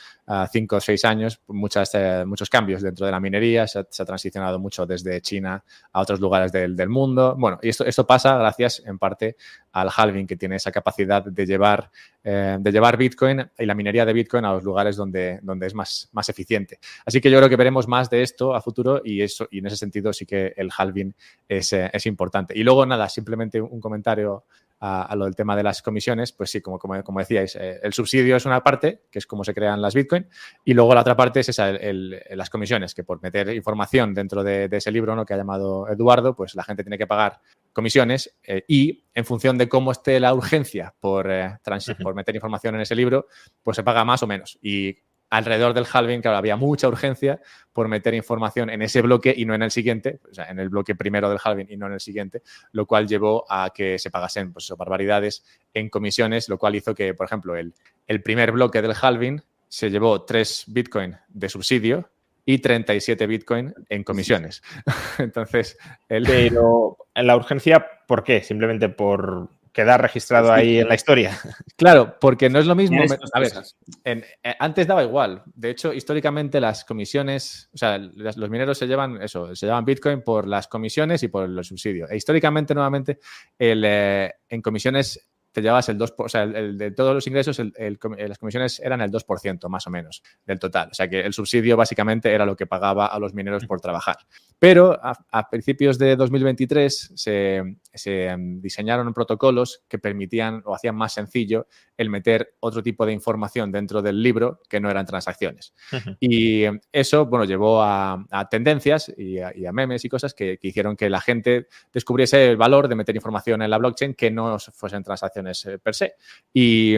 5 o 6 años muchos cambios dentro de la minería. Se ha transicionado mucho desde China a otros lugares del mundo. Bueno, y esto pasa gracias en parte al halving, que tiene esa capacidad de llevar Bitcoin y la minería de Bitcoin a los lugares donde es más eficiente. Así que yo creo que veremos más de esto a futuro y en ese sentido sí que el halving es importante. Y luego, nada, simplemente un comentario a lo del tema de las comisiones. Pues sí, como decíais, el subsidio es una parte, que es cómo se crean las Bitcoin, y luego la otra parte es esa, las comisiones, que por meter información dentro de ese libro, ¿no?, que ha llamado Eduardo, pues la gente tiene que pagar comisiones y en función de cómo esté la urgencia por meter información en ese libro, pues se paga más o menos. Y alrededor del halving, claro, había mucha urgencia por meter información en ese bloque y no en el siguiente, o sea, en el bloque primero del halving y no en el siguiente, lo cual llevó a que se pagasen pues, barbaridades en comisiones, lo cual hizo que, por ejemplo, el primer bloque del halving se llevó 3 Bitcoin de subsidio y 37 Bitcoin en comisiones. Entonces,
Pero la urgencia, ¿por qué? Simplemente por quedar registrado ahí en la historia.
Claro, porque no es lo mismo. A ver, antes daba igual. De hecho, históricamente las comisiones, o sea, los mineros se llevan Bitcoin por las comisiones y por los subsidios. E históricamente, nuevamente, en comisiones te llevabas el 2%, o sea, de todos los ingresos, las comisiones eran el 2% más o menos del total. O sea, que el subsidio básicamente era lo que pagaba a los mineros por trabajar. Pero a principios de 2023 se diseñaron protocolos que permitían o hacían más sencillo el meter otro tipo de información dentro del libro que no eran transacciones. Y eso, bueno, llevó a tendencias y a memes y cosas que hicieron que la gente descubriese el valor de meter información en la blockchain que no fuesen transacciones per se. Y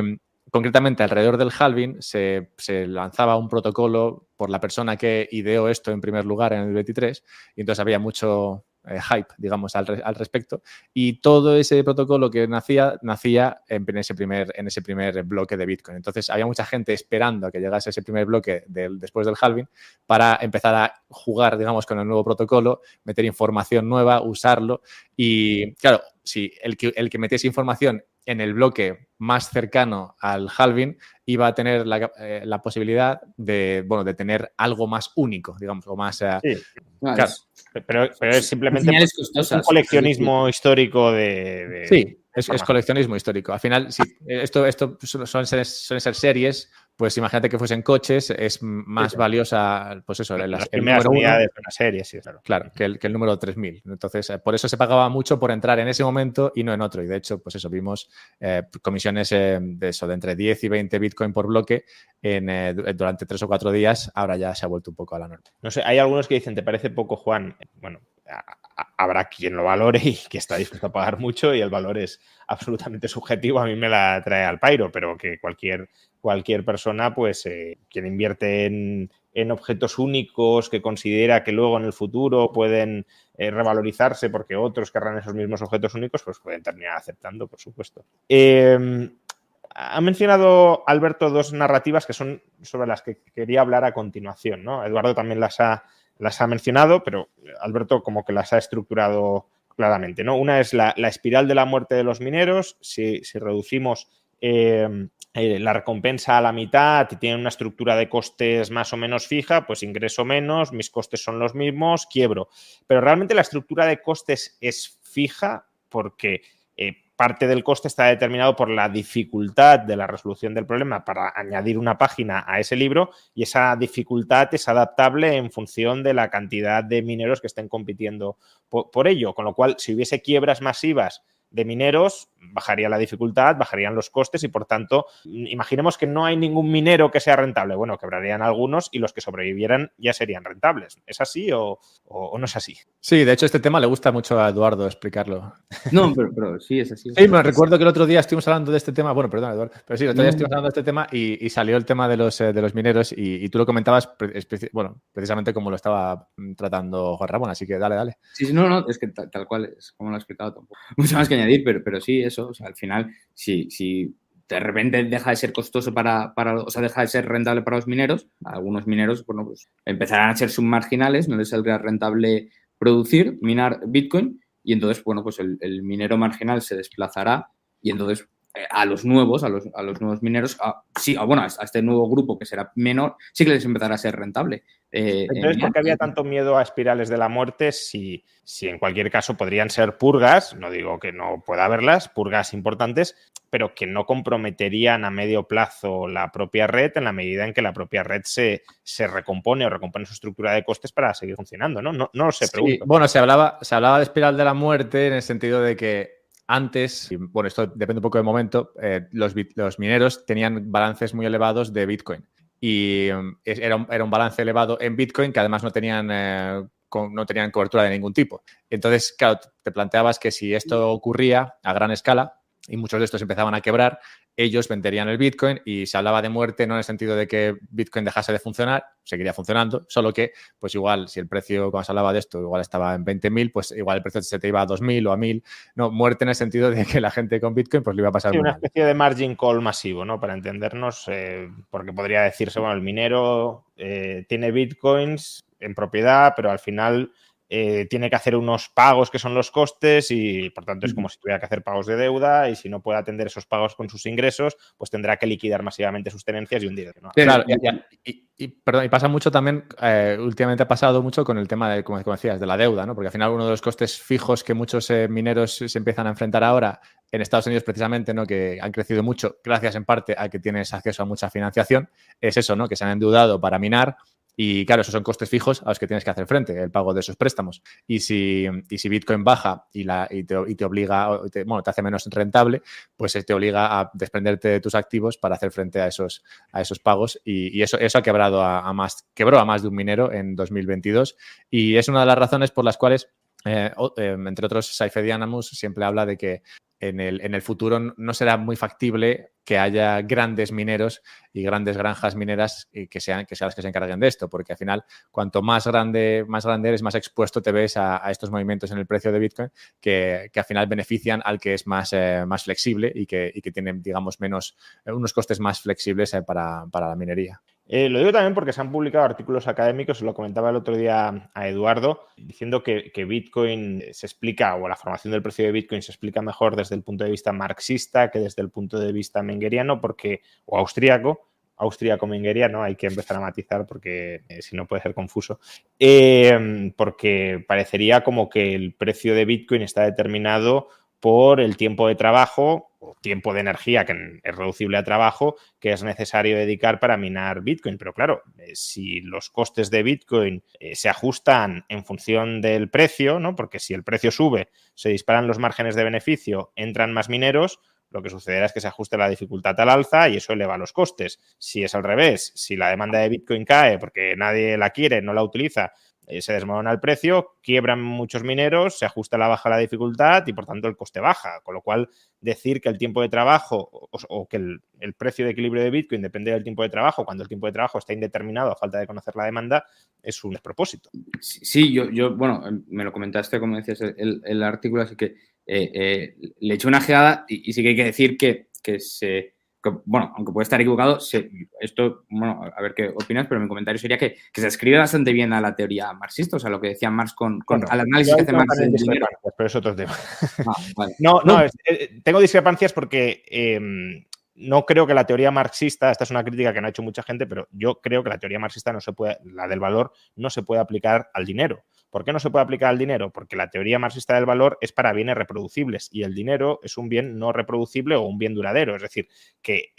concretamente, alrededor del halving se lanzaba un protocolo por la persona que ideó esto en primer lugar en el 23 y entonces había mucho hype, digamos, al respecto. Y todo ese protocolo que nacía en ese primer bloque de Bitcoin. Entonces, había mucha gente esperando a que llegase ese primer bloque después del halving para empezar a jugar, digamos, con el nuevo protocolo, meter información nueva, usarlo. Y, claro, si el que metiese información en el bloque más cercano al halving iba a tener la posibilidad de tener algo más único, digamos, o más...
Sí.
Claro.
Pero es simplemente un coleccionismo histórico de
sí, es coleccionismo histórico. Al final, sí, esto suelen ser series, pues imagínate que fuesen coches, es más valiosa, pues eso,
las
el
primeras
número
unidades de una serie, sí, claro.
Claro, que el número 3000. Entonces, por eso se pagaba mucho por entrar en ese momento y no en otro. Y de hecho, pues eso, vimos comisiones de entre 10 y 20 Bitcoin por bloque durante 3 o 4 días. Ahora ya se ha vuelto un poco a la norma.
No sé, hay algunos que dicen, ¿te parece poco, Juan? Bueno, habrá quien lo valore y que está dispuesto a pagar mucho y el valor es absolutamente subjetivo. A mí me la trae al pairo, pero que cualquier persona, pues, quien invierte en objetos únicos que considera que luego en el futuro pueden revalorizarse porque otros querrán esos mismos objetos únicos, pues pueden terminar aceptando, por supuesto. Ha mencionado Alberto 2 narrativas que son sobre las que quería hablar a continuación, ¿no? Eduardo también las ha mencionado, pero Alberto como que las ha estructurado claramente, ¿no? Una es la espiral de la muerte de los mineros. Si reducimos la recompensa a la mitad y tienen una estructura de costes más o menos fija, pues ingreso menos, mis costes son los mismos, quiebro. Pero realmente la estructura de costes es fija porque parte del coste está determinado por la dificultad de la resolución del problema para añadir una página a ese libro, y esa dificultad es adaptable en función de la cantidad de mineros que estén compitiendo por ello. Con lo cual, si hubiese quiebras masivas de mineros, bajaría la dificultad, bajarían los costes y, por tanto, imaginemos que no hay ningún minero que sea rentable. Bueno, quebrarían algunos y los que sobrevivieran ya serían rentables. ¿Es así o no es así?
Sí, de hecho, este tema le gusta mucho a Eduardo explicarlo.
No, pero sí, es así.
Sí, me recuerdo que el otro día estuvimos hablando de este tema. Bueno, perdón, Eduardo. Pero sí, el otro día estuvimos hablando de este tema y salió el tema de los mineros y tú lo comentabas, precisamente como lo estaba tratando Juan Ramón, así que dale.
Sí, no, es que tal cual es como lo he explicado tampoco. Mucho más que añadir, pero sí, eso. O sea, al final, si de repente deja de ser costoso o sea, deja de ser rentable para los mineros, algunos mineros, bueno, pues empezarán a ser submarginales, no les saldrá rentable minar Bitcoin, y entonces, bueno, pues el minero marginal se desplazará y entonces a los nuevos mineros, a este nuevo grupo que será menor, sí que les empezará a ser rentable.
Entonces, ¿por qué había tanto miedo a espirales de la muerte si en cualquier caso podrían ser purgas? No digo que no pueda haberlas, purgas importantes, pero que no comprometerían a medio plazo la propia red en la medida en que la propia red se recompone o recompone su estructura de costes para seguir funcionando, ¿no? No lo sé, pregunto.
Sí, bueno, se hablaba de espiral de la muerte en el sentido de que antes, y bueno, esto depende un poco del momento, los mineros tenían balances muy elevados de Bitcoin. Y era un balance elevado en Bitcoin que además no tenían cobertura de ningún tipo. Entonces, claro, te planteabas que si esto ocurría a gran escala y muchos de estos empezaban a quebrar, ellos venderían el Bitcoin y se hablaba de muerte no en el sentido de que Bitcoin dejase de funcionar, seguiría funcionando, solo que, pues igual, si el precio, cuando se hablaba de esto, igual estaba en 20.000, pues igual el precio se te iba a 2.000 o a 1.000. No, muerte en el sentido de que la gente con Bitcoin pues le iba a pasar muy
una
mal.
especie de margin call masivo, ¿no? Para entendernos, porque podría decirse, bueno, el minero tiene Bitcoins en propiedad, pero al final tiene que hacer unos pagos que son los costes y, por tanto, es como si tuviera que hacer pagos de deuda, y si no puede atender esos pagos con sus ingresos, pues tendrá que liquidar masivamente sus tenencias y hundir, ¿no?
Claro, y pasa mucho también, últimamente ha pasado mucho con el tema de, como decías, de la deuda, ¿no? Porque al final uno de los costes fijos que muchos mineros se empiezan a enfrentar ahora en Estados Unidos precisamente, ¿no? Que han crecido mucho gracias en parte a que tienes acceso a mucha financiación, es eso, ¿no? Que se han endeudado para minar. Y claro, esos son costes fijos a los que tienes que hacer frente, el pago de esos préstamos. Y si Bitcoin baja y te obliga, te hace menos rentable, pues te obliga a desprenderte de tus activos para hacer frente a esos pagos. Y eso ha quebró a más de un minero en 2022. Y es una de las razones por las cuales, entre otros, Saifedean Ammous siempre habla de que en el futuro no será muy factible que haya grandes mineros y grandes granjas mineras que sean las que se encarguen de esto, porque al final, cuanto más grande eres, más expuesto te ves a estos movimientos en el precio de Bitcoin que al final benefician al que es más flexible y que tiene, digamos, unos costes más flexibles para la minería.
Lo digo también porque se han publicado artículos académicos, lo comentaba el otro día a Eduardo, diciendo que Bitcoin se explica, o la formación del precio de Bitcoin se explica mejor desde el punto de vista marxista que desde el punto de vista mengeriano, o austríaco-mengeriano, hay que empezar a matizar porque si no puede ser confuso, porque parecería como que el precio de Bitcoin está determinado por el tiempo de trabajo o tiempo de energía que es reducible a trabajo que es necesario dedicar para minar Bitcoin. Pero claro, si los costes de Bitcoin se ajustan en función del precio, ¿no? Porque si el precio sube, se disparan los márgenes de beneficio, entran más mineros, lo que sucederá es que se ajuste la dificultad al alza y eso eleva los costes. Si es al revés, si la demanda de Bitcoin cae porque nadie la quiere, no la utiliza, se desmorona el precio, quiebran muchos mineros, se ajusta a la baja la dificultad y por tanto el coste baja. Con lo cual, decir que el tiempo de trabajo o que el precio de equilibrio de Bitcoin depende del tiempo de trabajo, cuando el tiempo de trabajo está indeterminado a falta de conocer la demanda, es un despropósito.
Sí, yo bueno, me lo comentaste, como decías, el artículo, así que le eché una ojeada y sí que hay que decir que bueno, aunque puede estar equivocado, esto, bueno, a ver qué opinas, pero mi comentario sería que se escribe bastante bien a la teoría marxista, o sea, lo que decía Marx al análisis que hace Marx del dinero.
Pero es otro tema.
Vale.
No, tengo discrepancias porque no creo que la teoría marxista, esta es una crítica que no ha hecho mucha gente, pero yo creo que la teoría marxista la del valor, no se puede aplicar al dinero. ¿Por qué no se puede aplicar al dinero? Porque la teoría marxista del valor es para bienes reproducibles y el dinero es un bien no reproducible o un bien duradero. Es decir, que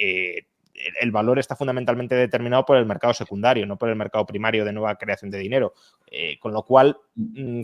el valor está fundamentalmente determinado por el mercado secundario, no por el mercado primario de nueva creación de dinero. Con lo cual,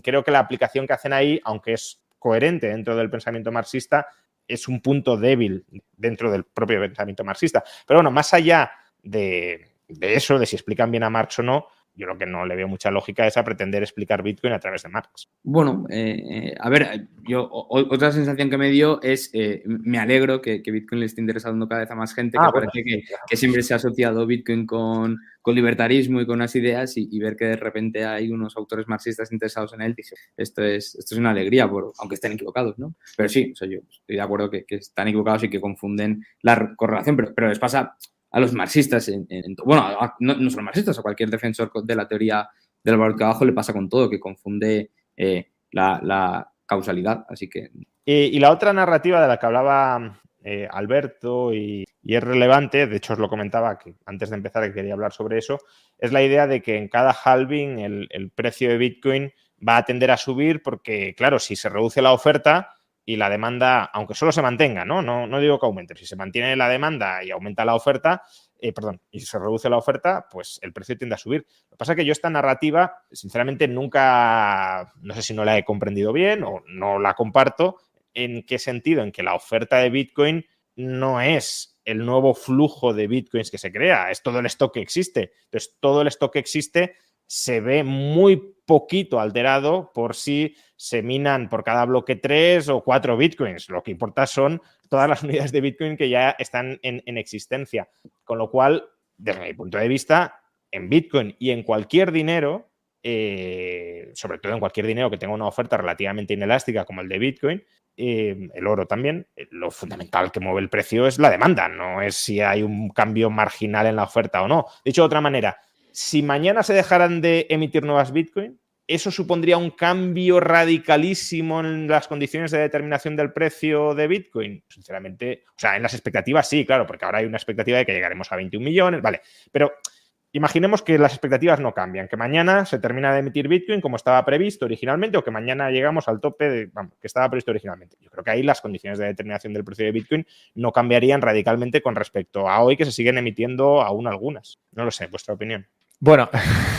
creo que la aplicación que hacen ahí, aunque es coherente dentro del pensamiento marxista, es un punto débil dentro del propio pensamiento marxista. Pero bueno, más allá de eso, de si explican bien a Marx o no, yo lo que no le veo mucha lógica es a pretender explicar Bitcoin a través de Marx.
Bueno, a ver, otra sensación que me dio es, me alegro que Bitcoin le esté interesando cada vez a más gente, que parece que siempre se ha asociado Bitcoin con libertarismo y con unas ideas y ver que de repente hay unos autores marxistas interesados en él, dije, esto es una alegría, aunque estén equivocados, ¿no? Pero sí, o sea, yo estoy de acuerdo que están equivocados y que confunden la correlación, pero les pasa a los marxistas, bueno, no solo marxistas, a cualquier defensor de la teoría del valor de trabajo le pasa con todo, que confunde la causalidad, así que...
Y la otra narrativa de la que hablaba Alberto y es relevante, de hecho os lo comentaba que antes de empezar que quería hablar sobre eso, es la idea de que en cada halving el precio de Bitcoin va a tender a subir porque, claro, si se reduce la oferta y la demanda, aunque solo se mantenga, no digo que aumente, si se mantiene la demanda y aumenta la oferta, y se reduce la oferta, pues el precio tiende a subir. Lo que pasa es que yo esta narrativa, sinceramente, nunca, no sé si no la he comprendido bien o no la comparto. ¿En qué sentido? En que la oferta de Bitcoin no es el nuevo flujo de Bitcoins que se crea, es todo el stock que existe. Entonces, todo el stock que existe se ve muy poquito alterado por si se minan por cada bloque 3 o 4 Bitcoins. Lo que importa son todas las unidades de Bitcoin que ya están en existencia. Con lo cual, desde mi punto de vista, en Bitcoin y en cualquier dinero, sobre todo en cualquier dinero que tenga una oferta relativamente inelástica como el de Bitcoin, el oro también, lo fundamental que mueve el precio es la demanda, no es si hay un cambio marginal en la oferta o no. Dicho de otra manera, si mañana se dejaran de emitir nuevas Bitcoin, ¿eso supondría un cambio radicalísimo en las condiciones de determinación del precio de Bitcoin? Sinceramente, o sea, en las expectativas sí, claro, porque ahora hay una expectativa de que llegaremos a 21 millones, vale, pero imaginemos que las expectativas no cambian, que mañana se termina de emitir Bitcoin como estaba previsto originalmente o que mañana llegamos al tope que estaba previsto originalmente. Yo creo que ahí las condiciones de determinación del precio de Bitcoin no cambiarían radicalmente con respecto a hoy, que se siguen emitiendo aún algunas. No lo sé, vuestra opinión.
Bueno,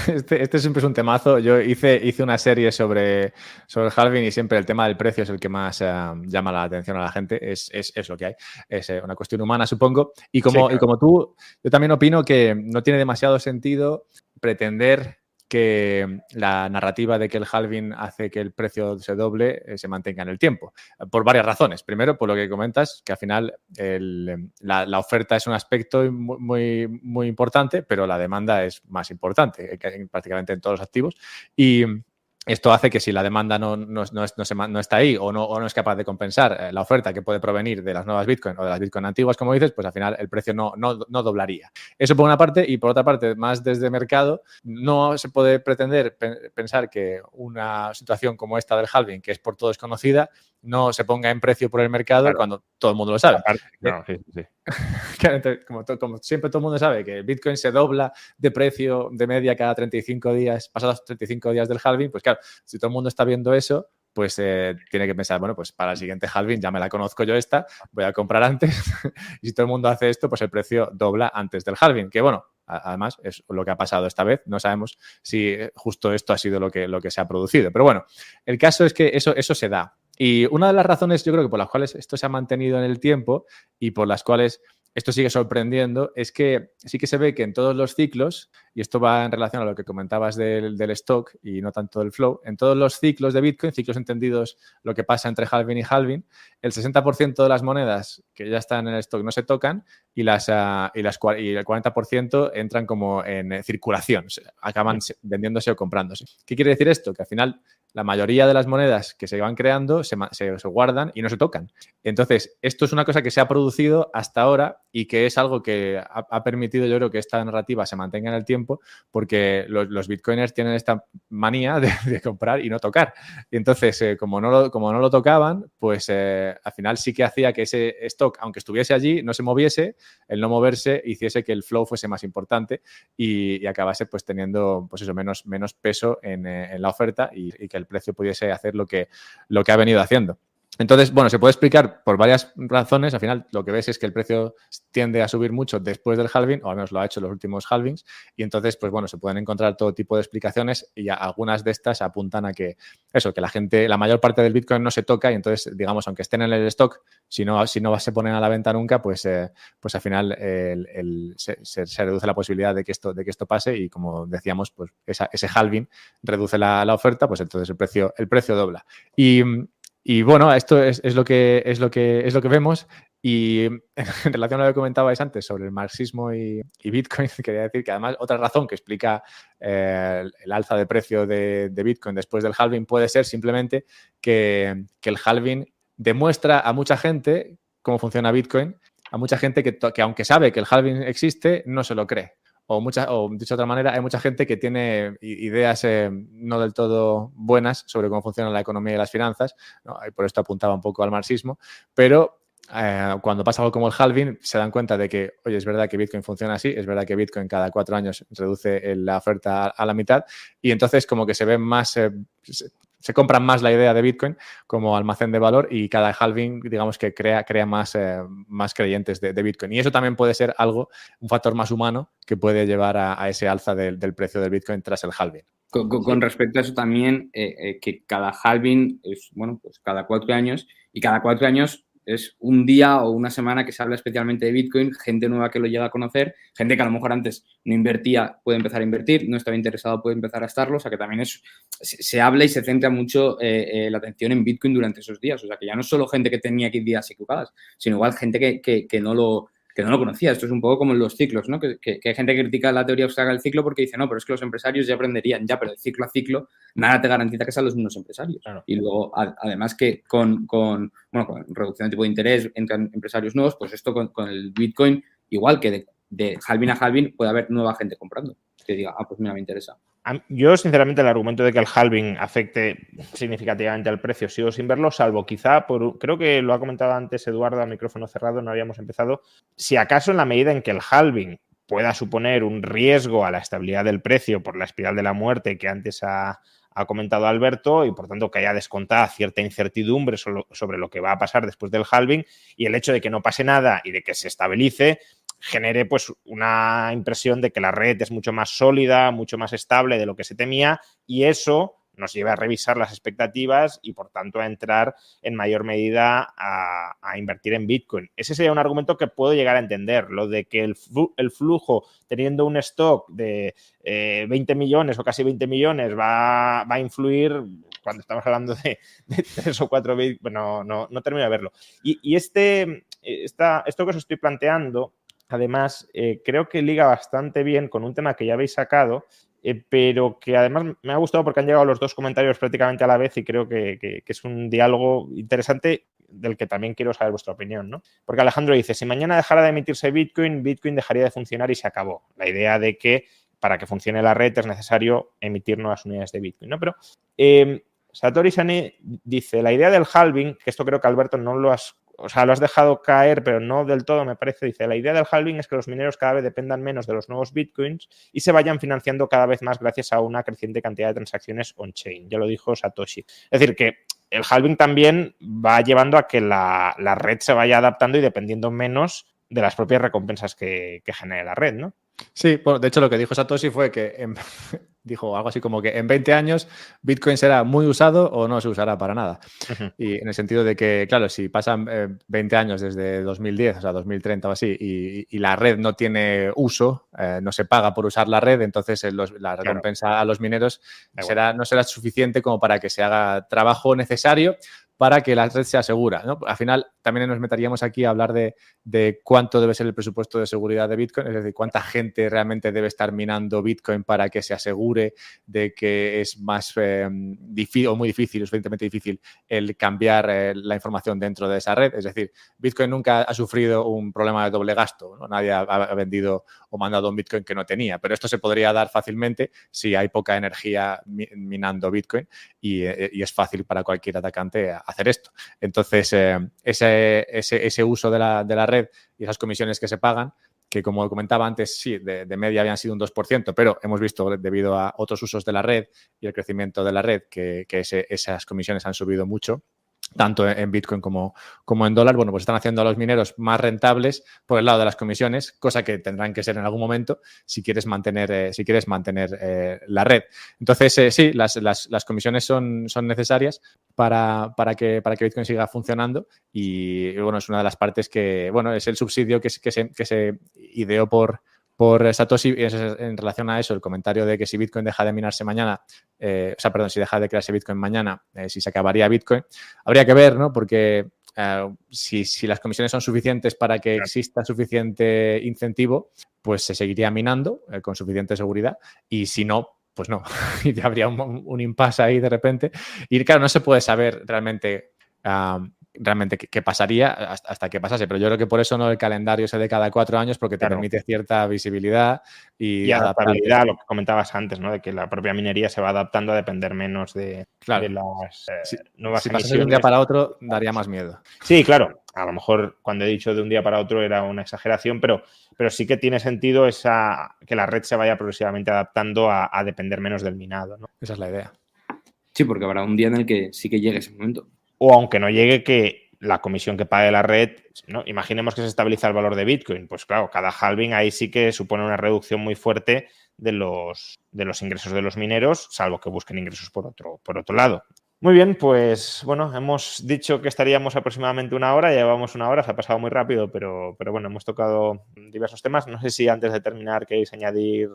este siempre es un temazo. Yo hice una serie sobre el halving y siempre el tema del precio es el que más llama la atención a la gente. Es lo que hay. Es una cuestión humana, supongo. Y como tú, yo también opino que no tiene demasiado sentido pretender que la narrativa de que el halving hace que el precio se doble se mantenga en el tiempo, por varias razones. Primero, por lo que comentas, que al final la oferta es un aspecto muy, muy importante, pero la demanda es más importante, prácticamente en todos los activos. Y esto hace que si la demanda no está ahí o no es capaz de compensar la oferta que puede provenir de las nuevas Bitcoin o de las Bitcoin antiguas, como dices, pues al final el precio no doblaría. Eso por una parte, y por otra parte, más desde mercado, no se puede pretender pensar que una situación como esta del halving, que es por todos conocida, no se ponga en precio por el mercado cuando todo el mundo lo sabe.
Claro, sí.
Como siempre todo el mundo sabe que el Bitcoin se dobla de precio de media cada 35 días, pasados 35 días del halving, pues claro, si todo el mundo está viendo eso, pues tiene que pensar, bueno, pues para el siguiente halving ya me la conozco yo esta, voy a comprar antes y si todo el mundo hace esto, pues el precio dobla antes del halving, que bueno, además es lo que ha pasado esta vez, no sabemos si justo esto ha sido lo que se ha producido, pero bueno, el caso es que eso se da. Y una de las razones, yo creo que por las cuales esto se ha mantenido en el tiempo y por las cuales esto sigue sorprendiendo, es que sí que se ve que en todos los ciclos, y esto va en relación a lo que comentabas del stock y no tanto del flow, en todos los ciclos de Bitcoin, ciclos entendidos lo que pasa entre halving y halving, el 60% de las monedas que ya están en el stock no se tocan y el 40% entran como en circulación, acaban vendiéndose o comprándose. ¿Qué quiere decir esto? Que al final la mayoría de las monedas que se van creando se guardan y no se tocan. Entonces, esto es una cosa que se ha producido hasta ahora y que es algo que ha permitido, yo creo, que esta narrativa se mantenga en el tiempo porque los bitcoiners tienen esta manía de comprar y no tocar. Y entonces, como no lo tocaban, pues al final sí que hacía que ese stock, aunque estuviese allí, no se moviese, el no moverse hiciese que el flow fuese más importante y acabase pues teniendo pues eso, menos peso en la oferta y que el precio pudiese hacer lo que ha venido haciendo. Entonces, bueno, se puede explicar por varias razones. Al final, lo que ves es que el precio tiende a subir mucho después del halving, o al menos lo ha hecho en los últimos halvings, y entonces, pues bueno, se pueden encontrar todo tipo de explicaciones y algunas de estas apuntan a que la mayor parte del Bitcoin no se toca y entonces, digamos, aunque estén en el stock, si no se ponen a la venta nunca, pues al final se reduce la posibilidad de que esto pase y, como decíamos, pues ese halving reduce la oferta, pues entonces el precio dobla. Y bueno, esto es lo que vemos. Y en relación a lo que comentabais antes sobre el marxismo y Bitcoin, quería decir que además otra razón que explica el alza de precio de Bitcoin después del halving puede ser simplemente que el halving demuestra a mucha gente cómo funciona Bitcoin, a mucha gente que aunque sabe que el halving existe, no se lo cree. O dicho de otra manera, hay mucha gente que tiene ideas no del todo buenas sobre cómo funciona la economía y las finanzas, ¿no? Y por esto apuntaba un poco al marxismo, pero cuando pasa algo como el halving se dan cuenta de que, oye, es verdad que Bitcoin funciona así, es verdad que Bitcoin cada 4 años reduce la oferta a la mitad y entonces como que se ven más... se compran más la idea de Bitcoin como almacén de valor y cada halving, digamos que crea más creyentes de Bitcoin. Y eso también puede ser un factor más humano que puede llevar a ese alza del precio del Bitcoin tras el halving.
Con respecto a eso también, que cada halving es, bueno, pues cada 4 años y cada 4 años es un día o una semana que se habla especialmente de Bitcoin, gente nueva que lo llega a conocer, gente que a lo mejor antes no invertía puede empezar a invertir, no estaba interesado puede empezar a estarlo, o sea que también se habla y se centra mucho la atención en Bitcoin durante esos días, o sea que ya no es solo gente que tenía aquí días equivocadas, sino igual gente que no lo conocía. Esto es un poco como en los ciclos, ¿no? Que hay gente que critica la teoría abstracta del ciclo porque dice, no, pero es que los empresarios ya aprenderían, pero de ciclo a ciclo nada te garantiza que sean los mismos empresarios. Claro. Y luego, además que con reducción de tipo de interés entran empresarios nuevos, pues esto con el Bitcoin, igual que de halving a halving puede haber nueva gente comprando. Que diga, pues mira, me interesa.
Yo, sinceramente, el argumento de que el halving afecte significativamente al precio sigo sin verlo, salvo quizá creo que lo ha comentado antes Eduardo a micrófono cerrado, no habíamos empezado, si acaso en la medida en que el halving pueda suponer un riesgo a la estabilidad del precio por la espiral de la muerte que antes ha comentado Alberto y, por tanto, que haya descontada cierta incertidumbre sobre lo que va a pasar después del halving y el hecho de que no pase nada y de que se estabilice genere pues una impresión de que la red es mucho más sólida, mucho más estable de lo que se temía y eso nos lleve a revisar las expectativas y, por tanto, a entrar en mayor medida a invertir en Bitcoin. Ese sería un argumento que puedo llegar a entender. Lo de que el flujo, teniendo un stock de 20 millones o casi 20 millones, va a influir cuando estamos hablando de 3 o 4 Bitcoin, no termino de verlo. Y esto que os estoy planteando, además, creo que liga bastante bien con un tema que ya habéis sacado, pero que además me ha gustado porque han llegado los dos comentarios prácticamente a la vez y creo que es un diálogo interesante del que también quiero saber vuestra opinión, ¿no? Porque Alejandro dice, si mañana dejara de emitirse Bitcoin, Bitcoin dejaría de funcionar y se acabó. La idea de que para que funcione la red es necesario emitir nuevas unidades de Bitcoin, ¿no? Pero Satoshi Sane dice, la idea del halving, que esto creo que Alberto no lo has... O sea, lo has dejado caer, pero no del todo, me parece. Dice, la idea del halving es que los mineros cada vez dependan menos de los nuevos bitcoins y se vayan financiando cada vez más gracias a una creciente cantidad de transacciones on-chain. Ya lo dijo Satoshi. Es decir, que el halving también va llevando a que la red se vaya adaptando y dependiendo menos de las propias recompensas que genere la red, ¿no?
Sí, bueno, de hecho lo que dijo Satoshi fue que dijo algo así como que en 20 años Bitcoin será muy usado o no se usará para nada. Uh-huh. Y en el sentido de que, claro, si pasan 20 años desde 2010, o sea, 2030 o así, y la red no tiene uso, no se paga por usar la red, entonces la recompensa a los mineros no será suficiente como para que se haga trabajo necesario para que la red sea segura, ¿no? Al final también nos meteríamos aquí a hablar de cuánto debe ser el presupuesto de seguridad de Bitcoin, es decir, cuánta gente realmente debe estar minando Bitcoin para que se asegure de que es más difícil o muy difícil, o suficientemente difícil el cambiar la información dentro de esa red. Es decir, Bitcoin nunca ha sufrido un problema de doble gasto, ¿no? Nadie ha vendido o mandado un Bitcoin que no tenía, pero esto se podría dar fácilmente si hay poca energía minando Bitcoin y es fácil para cualquier atacante hacer esto. Entonces, ese uso de la red y esas comisiones que se pagan, que como comentaba antes, sí, de media habían sido un 2%, pero hemos visto debido a otros usos de la red y el crecimiento de la red que esas comisiones han subido mucho, tanto en Bitcoin como en dólar. Bueno, pues están haciendo a los mineros más rentables por el lado de las comisiones, cosa que tendrán que ser en algún momento si quieres mantener la red. Entonces, sí, las comisiones son necesarias para que Bitcoin siga funcionando y bueno, es una de las partes que, bueno, es el subsidio que se ideó por Satoshi. En relación a eso, el comentario de que si Bitcoin deja de minarse mañana, si deja de crearse Bitcoin mañana, si se acabaría Bitcoin, habría que ver, ¿no? Porque si las comisiones son suficientes para que exista suficiente incentivo, pues se seguiría minando con suficiente seguridad y si no, pues no. Y ya habría un impasse ahí de repente. Y claro, no se puede saber realmente qué pasaría hasta que pasase, pero yo creo que por eso no el calendario ese de cada 4 años, porque te permite cierta visibilidad y
adaptabilidad, lo que comentabas antes, ¿no? De que la propia minería se va adaptando a depender menos de las nuevas emisiones.
Si pasase de un día para otro, daría más miedo.
Sí, claro. A lo mejor cuando he dicho de un día para otro era una exageración, pero sí que tiene sentido que la red se vaya progresivamente adaptando a depender menos del minado, ¿no?
Esa es la idea.
Sí, porque habrá un día en el que sí que llegue ese momento.
O aunque no llegue, que la comisión que pague la red, ¿no? Imaginemos que se estabiliza el valor de Bitcoin. Pues claro, cada halving ahí sí que supone una reducción muy fuerte de los ingresos de los mineros, salvo que busquen ingresos por otro lado. Muy bien, pues bueno, hemos dicho que estaríamos aproximadamente 1 hora, ya llevamos 1 hora, se ha pasado muy rápido, pero bueno, hemos tocado diversos temas. No sé si antes de terminar queréis añadir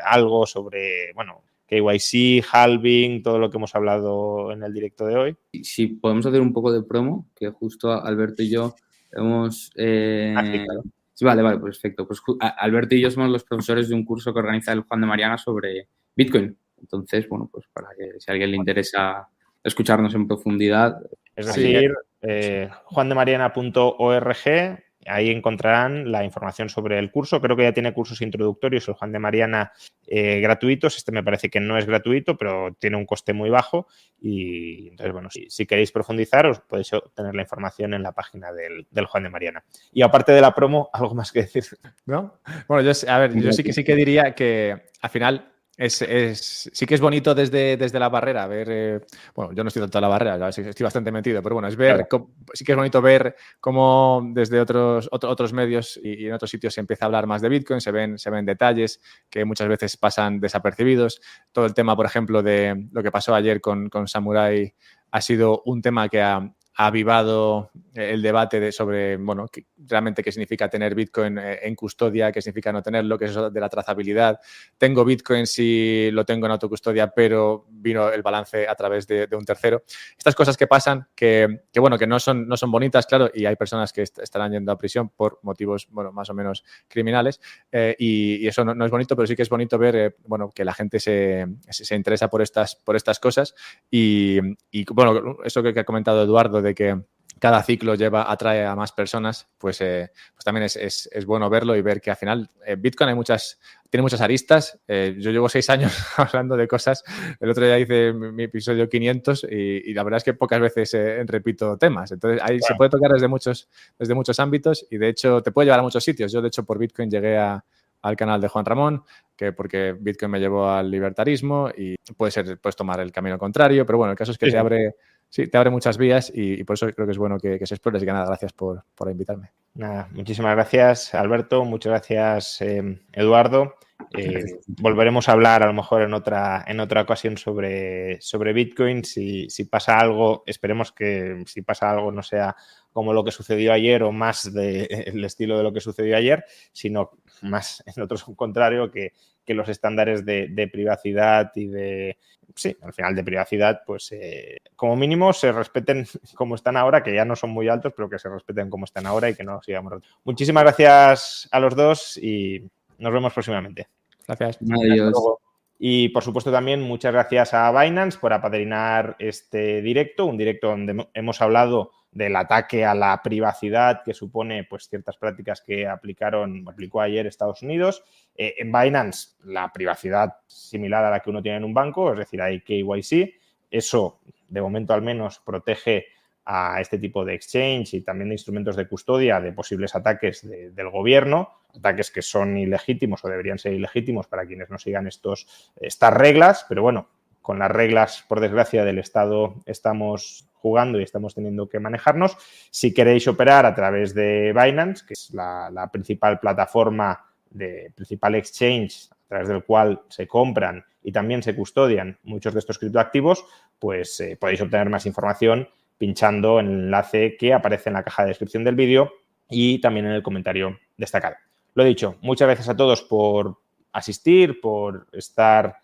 algo sobre, bueno, KYC, halving, todo lo que hemos hablado en el directo de hoy.
Sí, podemos hacer un poco de promo, que justo Alberto y yo hemos...
Sí, claro.
Sí, vale, perfecto. Pues Alberto y yo somos los profesores de un curso que organiza el Juan de Mariana sobre Bitcoin. Entonces, bueno, pues para que si a alguien le interesa escucharnos en profundidad...
Es decir, juandemariana.org, ahí encontrarán la información sobre el curso. Creo que ya tiene cursos introductorios el Juan de Mariana gratuitos. Este me parece que no es gratuito, pero tiene un coste muy bajo. Y entonces, bueno, si queréis profundizar, os podéis obtener la información en la página del Juan de Mariana. Y aparte de la promo, ¿algo más que decir?
¿No? Bueno, yo sí que diría que al final Sí que es bonito desde la barrera ver, bueno, yo no estoy tanto en la barrera, ya estoy bastante metido, pero bueno, es ver, sí que es bonito ver cómo desde otros medios y en otros sitios se empieza a hablar más de Bitcoin, se ven detalles que muchas veces pasan desapercibidos. Todo el tema, por ejemplo, de lo que pasó ayer con Samurai ha sido un tema que ha avivado el debate sobre, bueno, realmente qué significa tener Bitcoin en custodia, qué significa no tenerlo, qué es eso de la trazabilidad. Tengo Bitcoin si lo tengo en autocustodia, pero vino el balance a través de un tercero. Estas cosas que pasan, que no son bonitas, claro, y hay personas que estarán yendo a prisión por motivos, bueno, más o menos criminales, y eso no es bonito, pero sí que es bonito ver, que la gente se interesa por estas cosas y bueno, eso que ha comentado Eduardo de que cada ciclo atrae a más personas, pues también es bueno verlo y ver que al final Bitcoin tiene muchas aristas. Yo llevo 6 años hablando de cosas. El otro día hice mi episodio 500 y la verdad es que pocas veces repito temas. Entonces ahí se puede tocar desde muchos ámbitos y de hecho te puede llevar a muchos sitios. Yo de hecho por Bitcoin llegué al canal de Juan Ramón, porque Bitcoin me llevó al libertarismo y puedes tomar el camino contrario, pero bueno, el caso es que te abre muchas vías y por eso creo que es bueno que se explore. Así que nada, gracias por invitarme.
Nada, muchísimas gracias, Alberto. Muchas gracias, Eduardo. Volveremos a hablar a lo mejor en otra ocasión sobre Bitcoin. Si pasa algo, esperemos que si pasa algo no sea como lo que sucedió ayer o más del estilo de lo que sucedió ayer, sino más en otro contrario, que los estándares de privacidad y al final de privacidad, pues como mínimo se respeten como están ahora, que ya no son muy altos, pero que se respeten como están ahora y que no sigamos. Muchísimas gracias a los dos y nos vemos próximamente.
Gracias.
Adiós.
Y, por supuesto, también muchas gracias a Binance por apadrinar este directo, un directo donde hemos hablado del ataque a la privacidad que supone pues ciertas prácticas que aplicó ayer Estados Unidos. En Binance, la privacidad similar a la que uno tiene en un banco, es decir, hay KYC. Eso, de momento al menos, protege a este tipo de exchange y también de instrumentos de custodia de posibles ataques del gobierno, ataques que son ilegítimos o deberían ser ilegítimos para quienes no sigan estas reglas, pero bueno, con las reglas, por desgracia, del Estado estamos jugando y estamos teniendo que manejarnos. Si queréis operar a través de Binance, que es la principal plataforma, principal exchange a través del cual se compran y también se custodian muchos de estos criptoactivos, pues podéis obtener más información pinchando en el enlace que aparece en la caja de descripción del vídeo y también en el comentario destacado. Lo dicho, muchas gracias a todos por asistir, por estar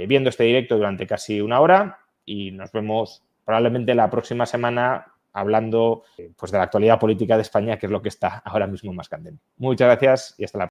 viendo este directo durante casi una hora y nos vemos probablemente la próxima semana hablando pues de la actualidad política de España, que es lo que está ahora mismo más candente. Muchas gracias y hasta la próxima.